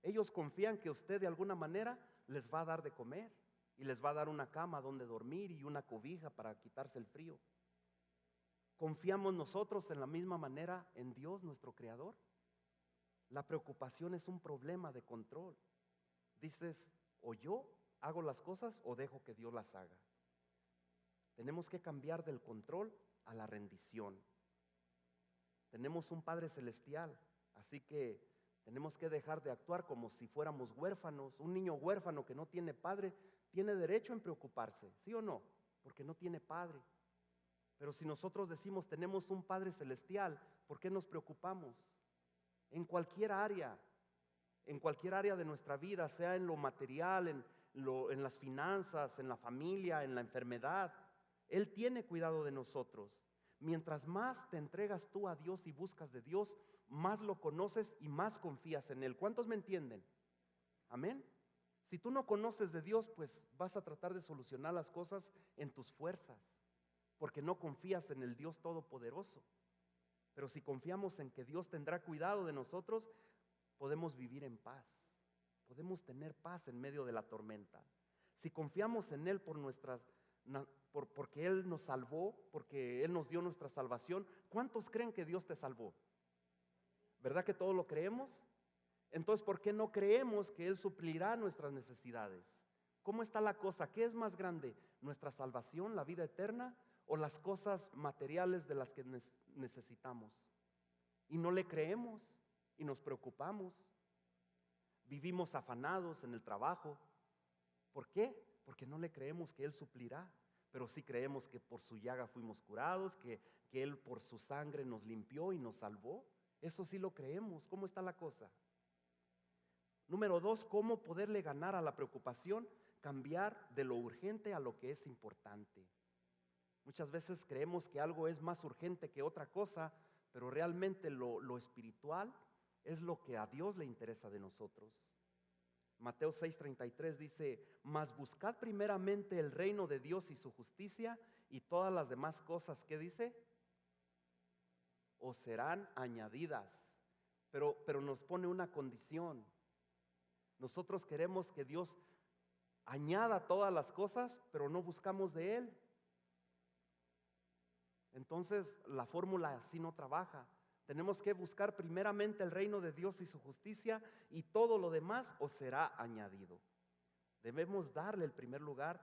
Ellos confían que usted de alguna manera les va a dar de comer y les va a dar una cama donde dormir y una cobija para quitarse el frío. ¿Confiamos nosotros en la misma manera en Dios, nuestro Creador? La preocupación es un problema de control. Dices: o yo hago las cosas o dejo que Dios las haga. Tenemos que cambiar del control a la rendición. Tenemos un Padre Celestial, así que tenemos que dejar de actuar como si fuéramos huérfanos. Un niño huérfano que no tiene padre tiene derecho en preocuparse, ¿sí o no? Porque no tiene padre. Pero si nosotros decimos: tenemos un Padre Celestial, ¿por qué nos preocupamos? En cualquier área de nuestra vida, sea en lo material, en las finanzas, en la familia, en la enfermedad, Él tiene cuidado de nosotros. Mientras más te entregas tú a Dios y buscas de Dios, más lo conoces y más confías en Él. ¿Cuántos me entienden? Amén. Si tú no conoces de Dios, pues vas a tratar de solucionar las cosas en tus fuerzas, porque no confías en el Dios Todopoderoso. Pero si confiamos en que Dios tendrá cuidado de nosotros, podemos vivir en paz. Podemos tener paz en medio de la tormenta. Si confiamos en Él porque Él nos salvó, porque Él nos dio nuestra salvación, ¿cuántos creen que Dios te salvó? ¿Verdad que todos lo creemos? Entonces, ¿por qué no creemos que Él suplirá nuestras necesidades? ¿Cómo está la cosa? ¿Qué es más grande? ¿Nuestra salvación, la vida eterna, o las cosas materiales de las que necesitamos? Y no le creemos y nos preocupamos. Vivimos afanados en el trabajo. ¿Por qué? Porque no le creemos que Él suplirá. Pero sí creemos que por su llaga fuimos curados, que Él por su sangre nos limpió y nos salvó. Eso sí lo creemos. ¿Cómo está la cosa? Número 2, ¿cómo poderle ganar a la preocupación? Cambiar de lo urgente a lo que es importante. Muchas veces creemos que algo es más urgente que otra cosa, pero realmente lo espiritual es lo que a Dios le interesa de nosotros. Mateo 6:33 dice: mas buscad primeramente el reino de Dios y su justicia, y todas las demás cosas, ¿qué dice? Os serán añadidas. Pero nos pone una condición. Nosotros queremos que Dios añada todas las cosas, pero no buscamos de Él. Entonces la fórmula así no trabaja. Tenemos que buscar primeramente el reino de Dios y su justicia, y todo lo demás os será añadido. Debemos darle el primer lugar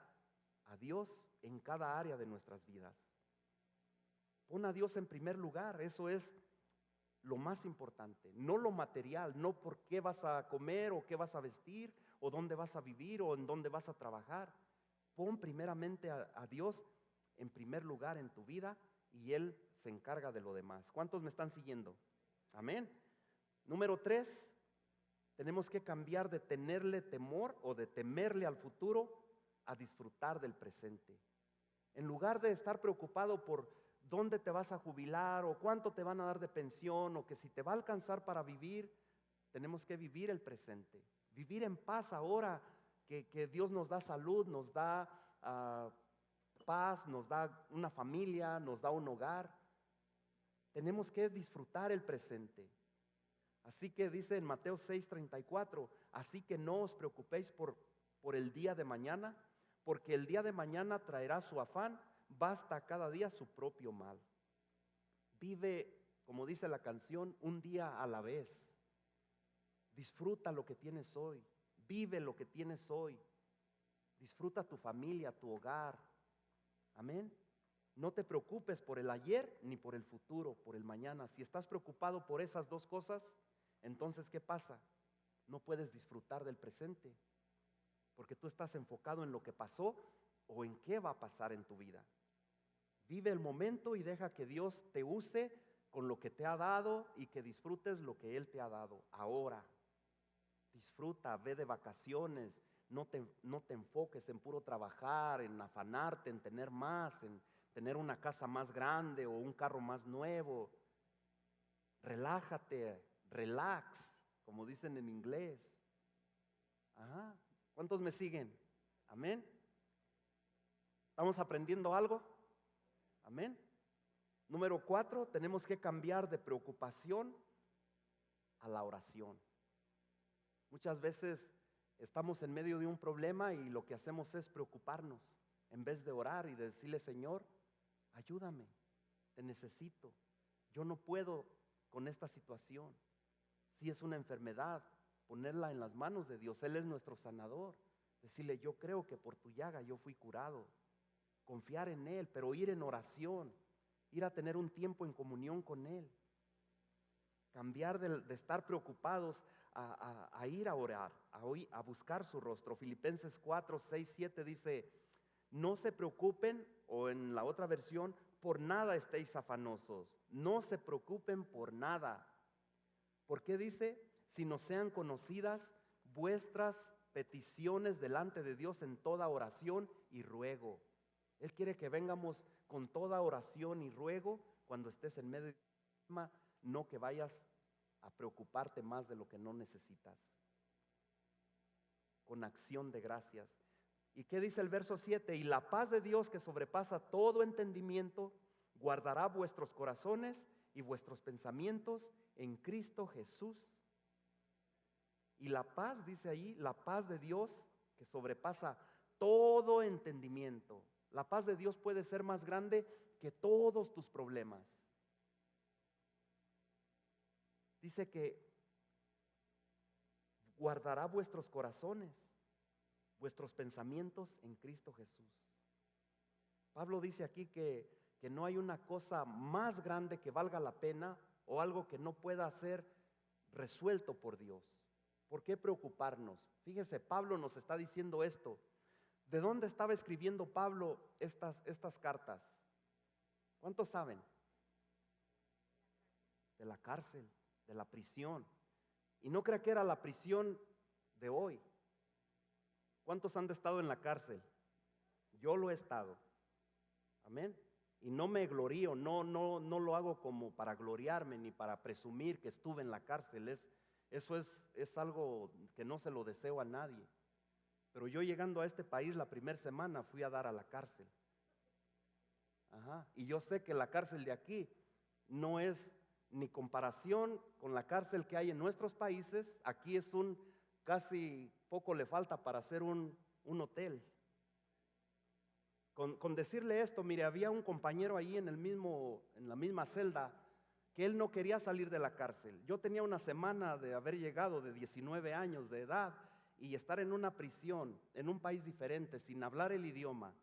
a Dios en cada área de nuestras vidas. Pon a Dios en primer lugar, eso es lo más importante, no lo material, no por qué vas a comer o qué vas a vestir o dónde vas a vivir o en dónde vas a trabajar. Pon primeramente a Dios en primer lugar en tu vida y Él se encarga de lo demás. ¿Cuántos me están siguiendo? Amén. Número 3, tenemos que cambiar de tenerle temor o de temerle al futuro a disfrutar del presente. En lugar de estar preocupado por dónde te vas a jubilar o cuánto te van a dar de pensión o que si te va a alcanzar para vivir, tenemos que vivir el presente. Vivir en paz ahora que Dios nos da salud, nos da paz, nos da una familia, nos da un hogar. Tenemos que disfrutar el presente. Así que dice en Mateo 6:34, así que no os preocupéis por el día de mañana, porque el día de mañana traerá su afán, basta cada día su propio mal. Vive, como dice la canción, un día a la vez. Disfruta lo que tienes hoy, vive lo que tienes hoy. Disfruta tu familia, tu hogar. Amén. No te preocupes por el ayer ni por el futuro, por el mañana. Si estás preocupado por esas dos cosas, entonces ¿qué pasa? No puedes disfrutar del presente, porque tú estás enfocado en lo que pasó o en qué va a pasar en tu vida. Vive el momento y deja que Dios te use con lo que te ha dado y que disfrutes lo que Él te ha dado ahora. Disfruta, ve de vacaciones, no te enfoques en puro trabajar, en afanarte, en tener más, en tener una casa más grande o un carro más nuevo. Relájate, relax, como dicen en inglés. Ajá. ¿Cuántos me siguen? Amén. ¿Estamos aprendiendo algo? Amén. Número 4, tenemos que cambiar de preocupación a la oración. Muchas veces estamos en medio de un problema y lo que hacemos es preocuparnos en vez de orar y de decirle: Señor, ayúdame, te necesito, yo no puedo con esta situación. Si es una enfermedad, ponerla en las manos de Dios. Él es nuestro sanador. Decirle: yo creo que por tu llaga yo fui curado. Confiar en Él, pero ir en oración, ir a tener un tiempo en comunión con Él. Cambiar de estar preocupados a ir a orar, a buscar su rostro. Filipenses 4, 6, 7 dice: no se preocupen, o en la otra versión, por nada estéis afanosos. No se preocupen por nada. ¿Por qué dice? Sino sean conocidas vuestras peticiones delante de Dios en toda oración y ruego. Él quiere que vengamos con toda oración y ruego cuando estés en medio de un problema, no que vayas a preocuparte más de lo que no necesitas. Con acción de gracias. ¿Y qué dice el verso 7? Y la paz de Dios, que sobrepasa todo entendimiento, guardará vuestros corazones y vuestros pensamientos en Cristo Jesús. Y la paz, dice ahí, la paz de Dios que sobrepasa todo entendimiento. La paz de Dios puede ser más grande que todos tus problemas. Dice que guardará vuestros corazones, vuestros pensamientos en Cristo Jesús. Pablo dice aquí que no hay una cosa más grande que valga la pena o algo que no pueda ser resuelto por Dios. ¿Por qué preocuparnos? Fíjese, Pablo nos está diciendo esto. ¿De dónde estaba escribiendo Pablo estas cartas? ¿Cuántos saben? De la cárcel, de la prisión. Y no crea que era la prisión de hoy. ¿Cuántos han estado en la cárcel? Yo lo he estado. Amén. Y no me glorío, no lo hago como para gloriarme ni para presumir que estuve en la cárcel. Eso es algo que no se lo deseo a nadie. Pero yo llegando a este país la primera semana fui a dar a la cárcel. Ajá. Y yo sé que la cárcel de aquí no es ni comparación con la cárcel que hay en nuestros países. Aquí es casi poco le falta para hacer un hotel. Con decirle esto, mire, había un compañero ahí en la misma celda que él no quería salir de la cárcel. Yo tenía una semana de haber llegado de 19 años de edad y estar en una prisión, en un país diferente, sin hablar el idioma.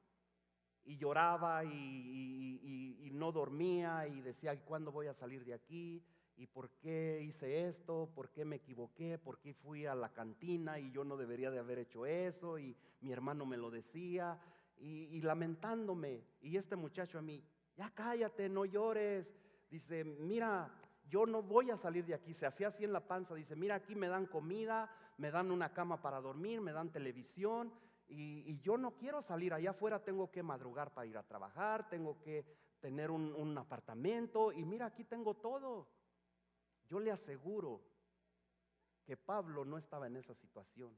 Y lloraba y no dormía y decía: ¿cuándo voy a salir de aquí? ¿Y por qué hice esto? ¿Por qué me equivoqué? ¿Por qué fui a la cantina y yo no debería de haber hecho eso? Y mi hermano me lo decía y lamentándome. Y este muchacho a mí: ya cállate, no llores. Dice: mira, yo no voy a salir de aquí. Se hacía así en la panza. Dice: mira, aquí me dan comida, me dan una cama para dormir, me dan televisión. Y yo no quiero salir. Allá afuera tengo que madrugar para ir a trabajar, tengo que tener un apartamento. Y mira, aquí tengo todo. Yo le aseguro que Pablo no estaba en esa situación.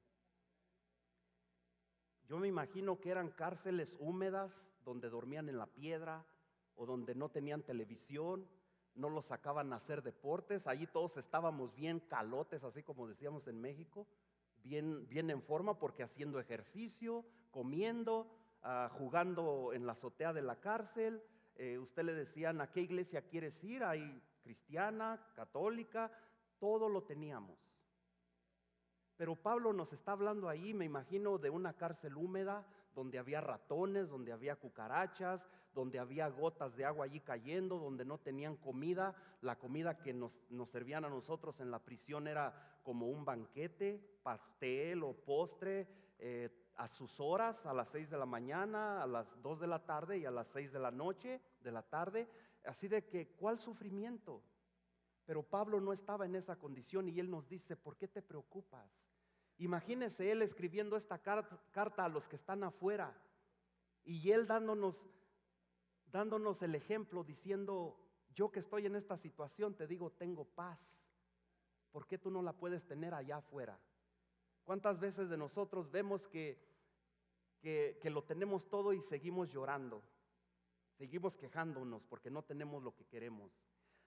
Yo me imagino que eran cárceles húmedas donde dormían en la piedra o donde no tenían televisión, no los sacaban a hacer deportes. Allí todos estábamos bien calotes, así como decíamos en México, bien en forma, porque haciendo ejercicio, comiendo, jugando en la azotea de la cárcel. Usted le decían: ¿a qué iglesia quieres ir? Hay cristiana, católica, todo lo teníamos. Pero Pablo nos está hablando ahí, me imagino, de una cárcel húmeda, donde había ratones, donde había cucarachas, donde había gotas de agua allí cayendo, donde no tenían comida. La comida que nos servían a nosotros en la prisión era como un banquete, pastel o postre, a sus horas, a las 6 de la mañana, a las 2 de la tarde y a las 6 de la noche, de la tarde. Así de que, ¿cuál sufrimiento? Pero Pablo no estaba en esa condición y él nos dice, ¿por qué te preocupas? Imagínese él escribiendo esta carta a los que están afuera y él dándonos el ejemplo, diciendo, yo que estoy en esta situación te digo, tengo paz. ¿Por qué tú no la puedes tener allá afuera? ¿Cuántas veces de nosotros vemos que lo tenemos todo y seguimos llorando? Seguimos quejándonos porque no tenemos lo que queremos.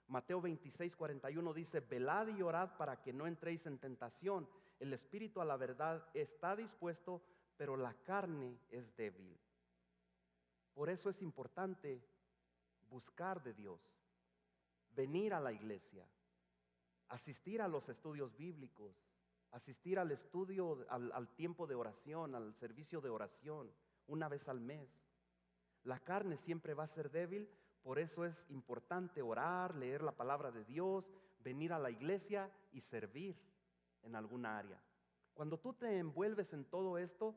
Mateo 26:41 dice, velad y orad para que no entréis en tentación. El espíritu a la verdad está dispuesto, pero la carne es débil. Por eso es importante buscar de Dios, venir a la iglesia, asistir a los estudios bíblicos, asistir al estudio, al tiempo de oración, al servicio de oración, una vez al mes. La carne siempre va a ser débil, por eso es importante orar, leer la palabra de Dios, venir a la iglesia y servir en alguna área. Cuando tú te envuelves en todo esto,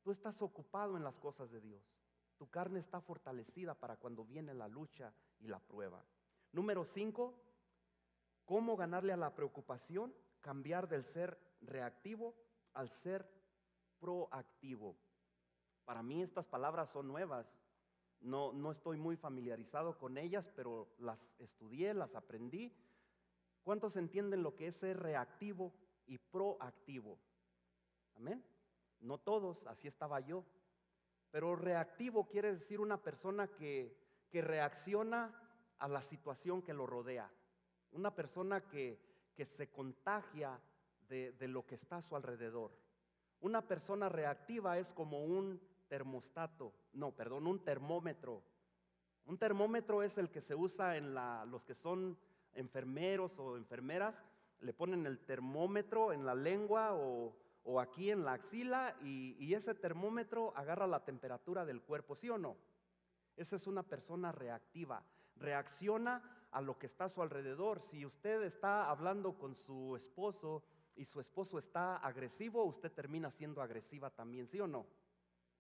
tú estás ocupado en las cosas de Dios. Tu carne está fortalecida para cuando viene la lucha y la prueba. Número 5, ¿cómo ganarle a la preocupación? Cambiar del ser reactivo al ser proactivo. Para mí estas palabras son nuevas. No estoy muy familiarizado con ellas, pero las estudié, las aprendí. ¿Cuántos entienden lo que es ser reactivo y proactivo? Amén. No todos, así estaba yo. Pero reactivo quiere decir una persona que reacciona a la situación que lo rodea. Una persona que se contagia de lo que está a su alrededor. Una persona reactiva es como un termómetro. Un termómetro es el que se usa en los que son enfermeros o enfermeras, le ponen el termómetro en la lengua o aquí en la axila y ese termómetro agarra la temperatura del cuerpo, ¿sí o no? Esa es una persona reactiva, reacciona a lo que está a su alrededor. Si usted está hablando con su esposo y su esposo está agresivo, usted termina siendo agresiva también, ¿sí o no?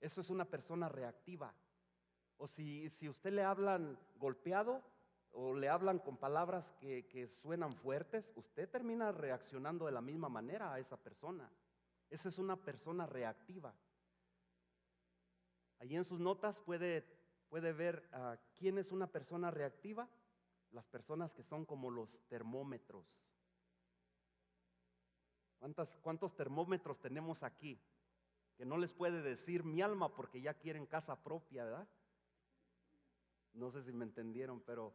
Eso es una persona reactiva. O si usted le hablan golpeado o le hablan con palabras que suenan fuertes, usted termina reaccionando de la misma manera a esa persona. Esa es una persona reactiva. Allí en sus notas puede ver quién es una persona reactiva. Las personas que son como los termómetros. ¿Cuántos termómetros tenemos aquí? Que no les puede decir mi alma porque ya quieren casa propia, ¿verdad? No sé si me entendieron, pero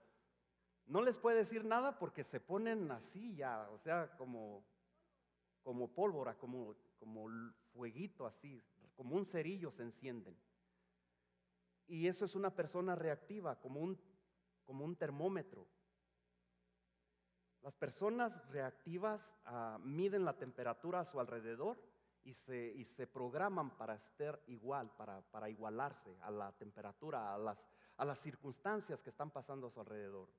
no les puede decir nada porque se ponen así ya, o sea, como pólvora, como fueguito así, como un cerillo se encienden. Y eso es una persona reactiva, como un termómetro. Las personas reactivas miden la temperatura a su alrededor y se programan para estar igual, para igualarse a la temperatura, a las circunstancias que están pasando a su alrededor.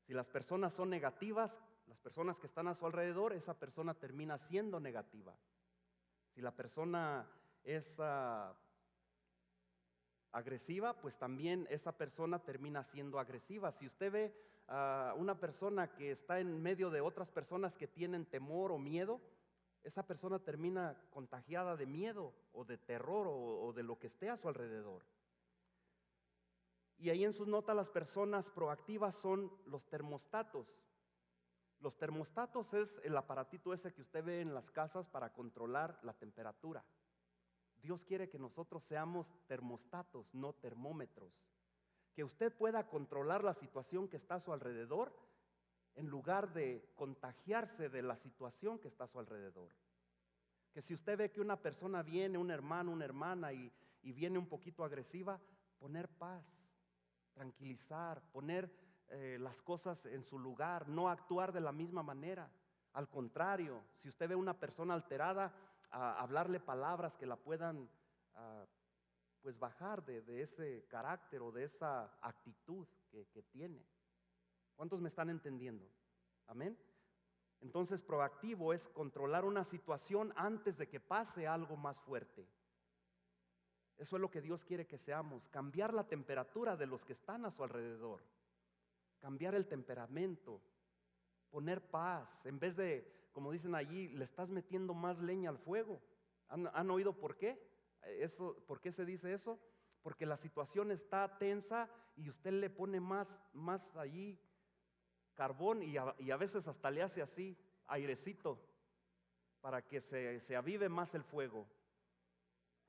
Si las personas son negativas, las personas que están a su alrededor, esa persona termina siendo negativa. Si la persona es agresiva, pues también esa persona termina siendo agresiva. Si usted ve a una persona que está en medio de otras personas que tienen temor o miedo, esa persona termina contagiada de miedo o de terror o de lo que esté a su alrededor. Y ahí en sus notas las personas proactivas son los termostatos. Los termostatos es el aparatito ese que usted ve en las casas para controlar la temperatura. Dios quiere que nosotros seamos termostatos, no termómetros. Que usted pueda controlar la situación que está a su alrededor en lugar de contagiarse de la situación que está a su alrededor. Que si usted ve que una persona viene, un hermano, una hermana y viene un poquito agresiva, poner paz, tranquilizar, poner las cosas en su lugar, no actuar de la misma manera. Al contrario, si usted ve una persona alterada, hablarle palabras que la puedan pues bajar de ese carácter o de esa actitud que tiene. ¿Cuántos me están entendiendo? Amén. Entonces, proactivo es controlar una situación antes de que pase algo más fuerte. Eso es lo que Dios quiere que seamos, cambiar la temperatura de los que están a su alrededor, cambiar el temperamento, poner paz, en vez de, como dicen allí, le estás metiendo más leña al fuego. ¿Han oído por qué? ¿Por qué se dice eso? Porque la situación está tensa y usted le pone más allí carbón y a veces hasta le hace así, airecito, para que se avive más el fuego.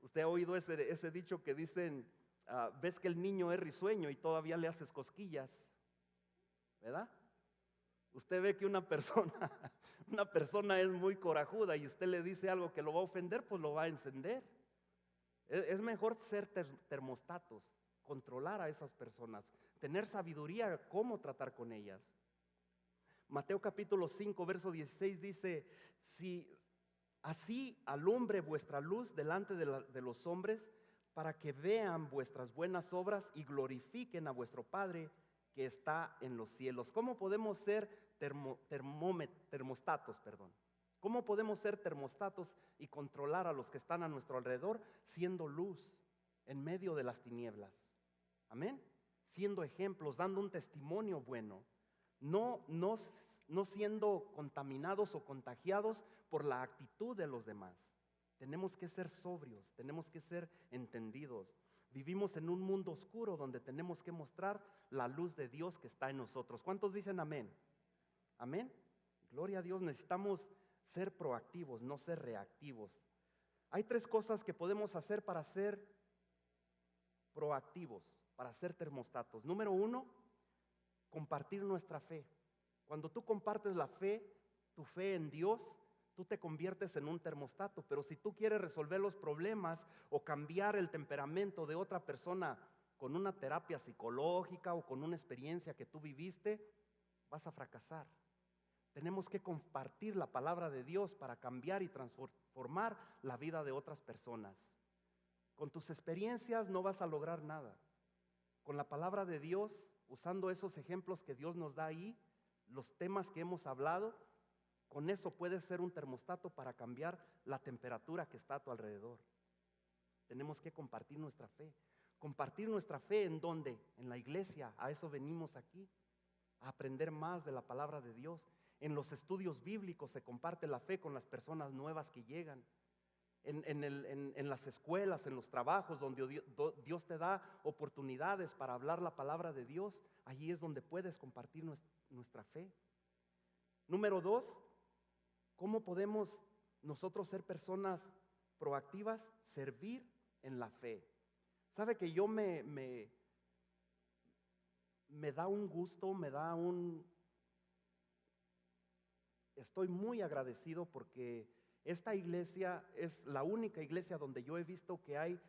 Usted ha oído ese dicho que dicen, ves que el niño es risueño y todavía le haces cosquillas, ¿verdad? Usted ve que una persona es muy corajuda y usted le dice algo que lo va a ofender, pues lo va a encender. Es mejor ser termostatos, controlar a esas personas, tener sabiduría cómo tratar con ellas. Mateo capítulo 5, verso 16 dice, si así alumbre vuestra luz delante de los hombres, para que vean vuestras buenas obras y glorifiquen a vuestro Padre que está en los cielos. ¿Cómo podemos ser termostatos? ¿Cómo podemos ser termostatos y controlar a los que están a nuestro alrededor siendo luz en medio de las tinieblas? Amén. Siendo ejemplos, dando un testimonio bueno, no siendo contaminados o contagiados por la actitud de los demás. Tenemos que ser sobrios, tenemos que ser entendidos. Vivimos en un mundo oscuro donde tenemos que mostrar la luz de Dios que está en nosotros. ¿Cuántos dicen amén? Amén. Gloria a Dios, necesitamos ser proactivos, no ser reactivos. Hay 3 cosas que podemos hacer para ser proactivos, para ser termostatos. Número 1, compartir nuestra fe. Cuando tú compartes la fe, tu fe en Dios, tú te conviertes en un termostato. Pero si tú quieres resolver los problemas o cambiar el temperamento de otra persona con una terapia psicológica o con una experiencia que tú viviste, vas a fracasar. Tenemos que compartir la palabra de Dios para cambiar y transformar la vida de otras personas. Con tus experiencias no vas a lograr nada. Con la palabra de Dios, usando esos ejemplos que Dios nos da ahí, los temas que hemos hablado, con eso puedes ser un termostato para cambiar la temperatura que está a tu alrededor. Tenemos que compartir nuestra fe. Compartir nuestra fe ¿en dónde? En la iglesia. A eso venimos aquí, a aprender más de la palabra de Dios. En los estudios bíblicos se comparte la fe con las personas nuevas que llegan. En las escuelas, en los trabajos donde Dios te da oportunidades para hablar la palabra de Dios, allí es donde puedes compartir nuestra fe. Número 2, ¿cómo podemos nosotros ser personas proactivas? Servir en la fe. ¿Sabe que yo me da un gusto, estoy muy agradecido porque esta iglesia es la única iglesia donde yo he visto que hay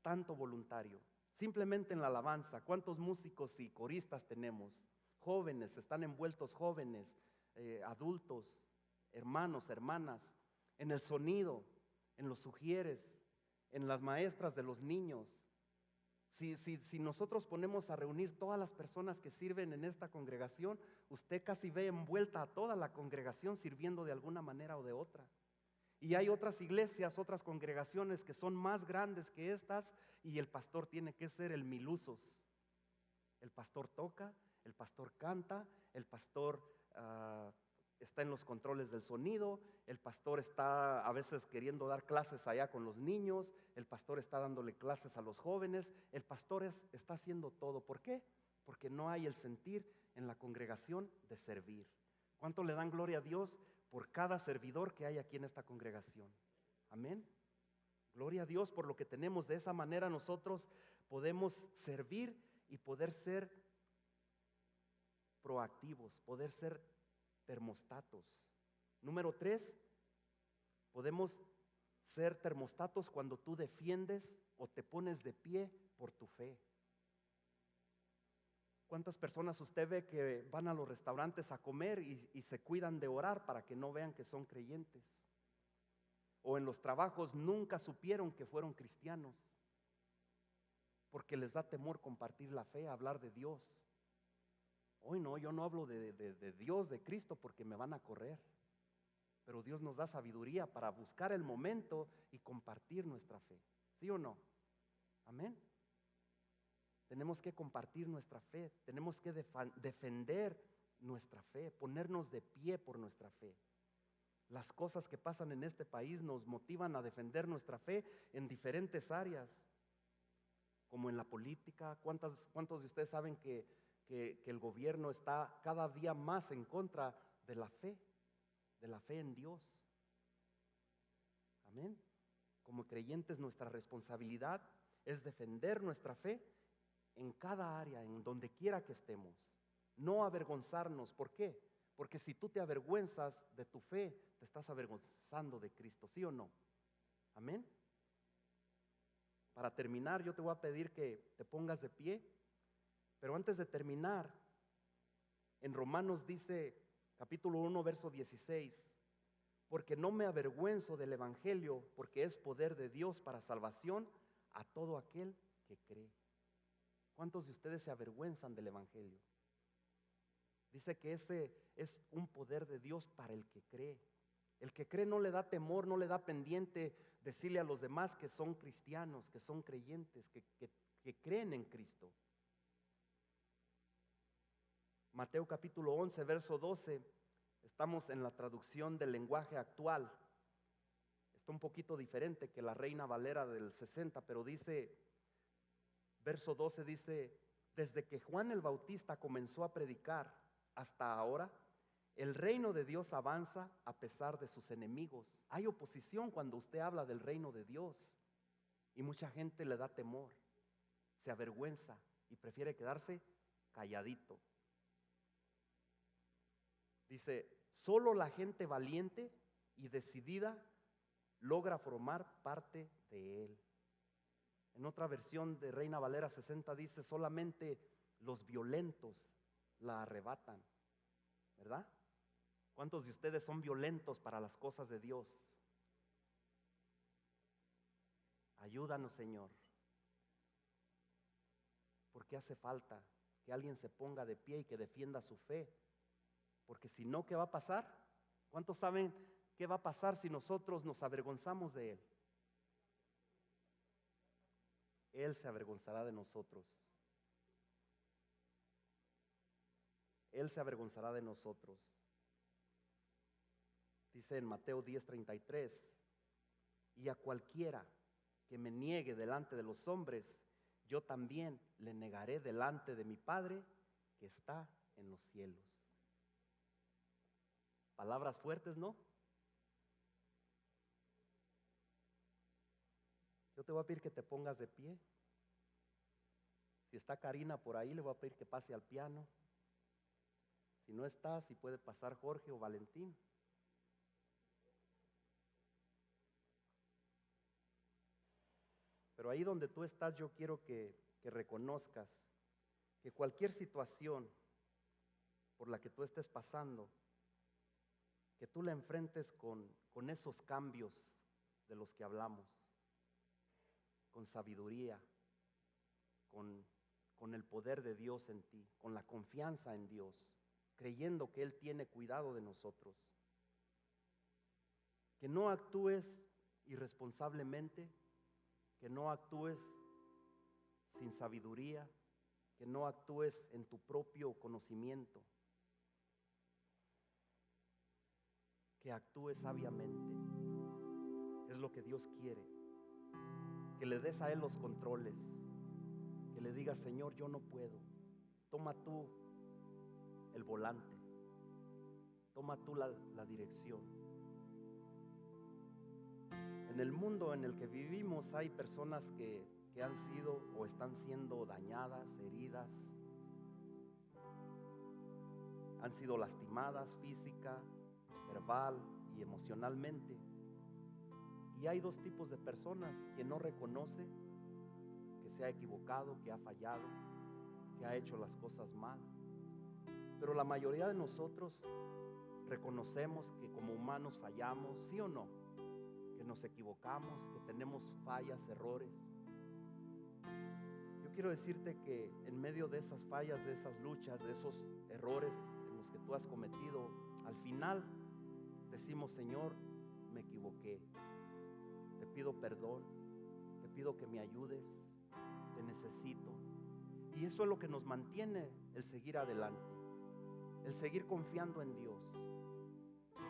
tanto voluntario. Simplemente en la alabanza, ¿cuántos músicos y coristas tenemos? Jóvenes, están envueltos jóvenes, adultos, hermanos, hermanas, en el sonido, en los sugieres, en las maestras de los niños. Si nosotros ponemos a reunir todas las personas que sirven en esta congregación, usted casi ve envuelta a toda la congregación sirviendo de alguna manera o de otra. Y hay otras iglesias, otras congregaciones que son más grandes que estas y el pastor tiene que ser el milusos. El pastor toca, el pastor canta, el pastor está en los controles del sonido, el pastor está a veces queriendo dar clases allá con los niños, el pastor está dándole clases a los jóvenes, el pastor está haciendo todo. ¿Por qué? Porque no hay el sentir en la congregación de servir. ¿Cuánto le dan gloria a Dios por cada servidor que hay aquí en esta congregación? Amén. Gloria a Dios por lo que tenemos. De esa manera nosotros podemos servir y poder ser proactivos, poder ser termostatos. Número 3, podemos ser termostatos cuando tú defiendes o te pones de pie por tu fe. ¿Cuántas personas usted ve que van a los restaurantes a comer y se cuidan de orar para que no vean que son creyentes? O en los trabajos nunca supieron que fueron cristianos. porque les da temor compartir la fe, hablar de Dios. Hoy no, yo no hablo de Dios, de Cristo, porque me van a correr. Pero Dios nos da sabiduría para buscar el momento y compartir nuestra fe. ¿Sí o no? Amén. Tenemos que compartir nuestra fe, tenemos que defender nuestra fe, ponernos de pie por nuestra fe. Las cosas que pasan en este país nos motivan a defender nuestra fe en diferentes áreas, como en la política. ¿Cuántos de ustedes saben que el gobierno está cada día más en contra de la fe en Dios? Amén. Como creyentes, nuestra responsabilidad es defender nuestra fe en cada área, en donde quiera que estemos. No avergonzarnos. ¿Por qué? Porque si tú te avergüenzas de tu fe, te estás avergonzando de Cristo, ¿sí o no? Amén. Para terminar, yo te voy a pedir que te pongas de pie, pero antes de terminar, en Romanos dice, capítulo 1, verso 16, porque no me avergüenzo del evangelio, porque es poder de Dios para salvación a todo aquel que cree. ¿Cuántos de ustedes se avergüenzan del evangelio? Dice que ese es un poder de Dios para el que cree. El que cree no le da temor, no le da pendiente decirle a los demás que son cristianos, que son creyentes, que creen en Cristo. Mateo capítulo 11, verso 12, estamos en la traducción del lenguaje actual. Está un poquito diferente que la Reina Valera del 60, pero dice, verso 12 dice, desde que Juan el Bautista comenzó a predicar hasta ahora, el reino de Dios avanza a pesar de sus enemigos. Hay oposición cuando usted habla del reino de Dios y mucha gente le da temor, se avergüenza y prefiere quedarse calladito. Dice, solo la gente valiente y decidida logra formar parte de él. En otra versión de Reina Valera 60 dice, solamente los violentos la arrebatan, ¿verdad? ¿Cuántos de ustedes son violentos para las cosas de Dios? Ayúdanos, Señor, porque hace falta que alguien se ponga de pie y que defienda su fe, porque si no, ¿qué va a pasar? ¿Cuántos saben qué va a pasar si nosotros nos avergonzamos de Él? Él se avergonzará de nosotros. Él se avergonzará de nosotros. Dice en Mateo 10:33, y a cualquiera que me niegue delante de los hombres, yo también le negaré delante de mi Padre que está en los cielos. Palabras fuertes, ¿no? Yo te voy a pedir que te pongas de pie. Si está Karina por ahí, le voy a pedir que pase al piano. Si no está, si puede pasar Jorge o Valentín. Pero ahí donde tú estás, yo quiero que reconozcas que cualquier situación por la que tú estés pasando, que tú la enfrentes con esos cambios de los que hablamos, con sabiduría, con el poder de Dios en ti, con la confianza en Dios, creyendo que Él tiene cuidado de nosotros. Que no actúes irresponsablemente, que no actúes sin sabiduría, que no actúes en tu propio conocimiento, que actúes sabiamente. Es lo que Dios quiere. Que le des a Él los controles, que le digas, Señor, yo no puedo. Toma tú el volante, toma tú la dirección. En el mundo en el que vivimos hay personas que han sido o están siendo dañadas, heridas, han sido lastimadas física, verbal y emocionalmente. Y hay dos tipos de personas: quien no reconoce que se ha equivocado, que ha fallado, que ha hecho las cosas mal. Pero la mayoría de nosotros reconocemos que como humanos fallamos, ¿sí o no? Que nos equivocamos, que tenemos fallas, errores. Yo quiero decirte que en medio de esas fallas, de esas luchas, de esos errores en los que tú has cometido, al final decimos: Señor, me equivoqué, te pido perdón, te pido que me ayudes, te necesito. Y eso es lo que nos mantiene el seguir adelante, el seguir confiando en Dios.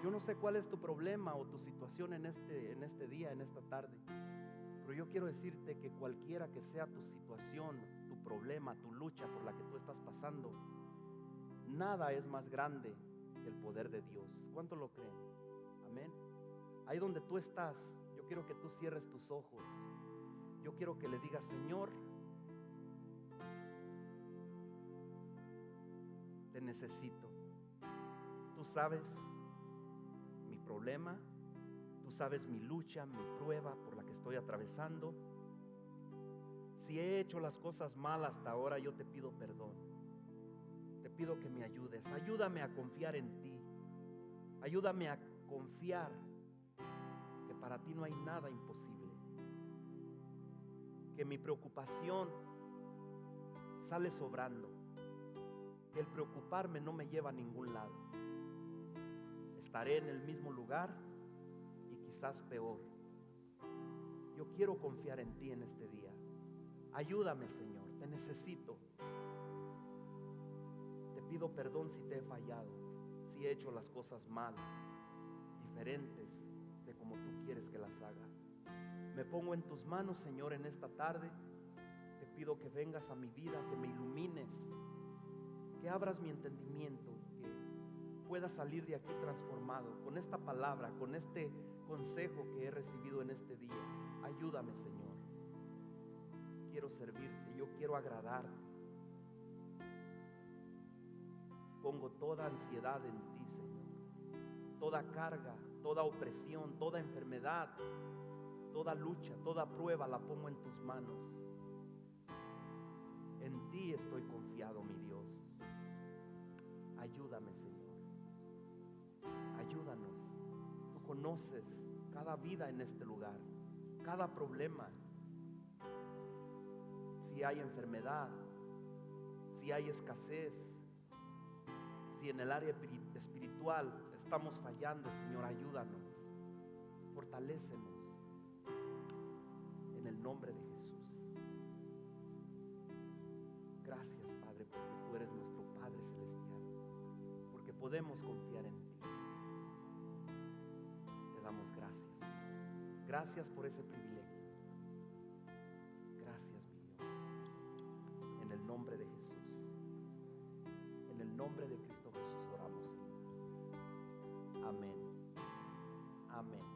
Yo no sé cuál es tu problema o tu situación en este día, en esta tarde, pero yo quiero decirte que cualquiera que sea tu situación, tu problema, tu lucha por la que tú estás pasando, nada es más grande que el poder de Dios. ¿Cuánto lo creen? Amén. Ahí donde tú estás, yo quiero que tú cierres tus ojos. Yo quiero que le digas: Señor, te necesito. Tú sabes mi problema, tú sabes mi lucha, mi prueba por la que estoy atravesando. Si he hecho las cosas mal hasta ahora, yo te pido perdón. Te pido que me ayudes. Ayúdame a confiar en ti. Ayúdame a confiar que para ti no hay nada imposible. Que mi preocupación sale sobrando. Que el preocuparme no me lleva a ningún lado. Estaré en el mismo lugar y quizás peor. Yo quiero confiar en ti en este día. Ayúdame, Señor, te necesito. Te pido perdón si te he fallado, si he hecho las cosas mal, diferentes de como tú quieres que las haga. Me pongo en tus manos, Señor, en esta tarde. Te pido que vengas a mi vida, que me ilumines, que abras mi entendimiento, que pueda salir de aquí transformado con esta palabra, con este consejo que he recibido en este día. Ayúdame, Señor. Quiero servirte, yo quiero agradarte. Pongo toda ansiedad en ti, Señor. Toda carga, toda opresión, toda enfermedad, toda lucha, toda prueba la pongo en tus manos. En ti estoy confiado, mi Dios. Ayúdame, Señor. Ayúdanos. Tú conoces cada vida en este lugar, cada problema. Si hay enfermedad, si hay escasez, si en el área espiritual estamos fallando, Señor, ayúdanos, fortalécenos en el nombre de Jesús. Gracias, Padre, porque tú eres nuestro Padre Celestial, porque podemos confiar en ti. Te damos gracias. Gracias por ese privilegio. En el nombre de Jesús, en el nombre de Cristo Jesús oramos, Señor. Amén. Amén.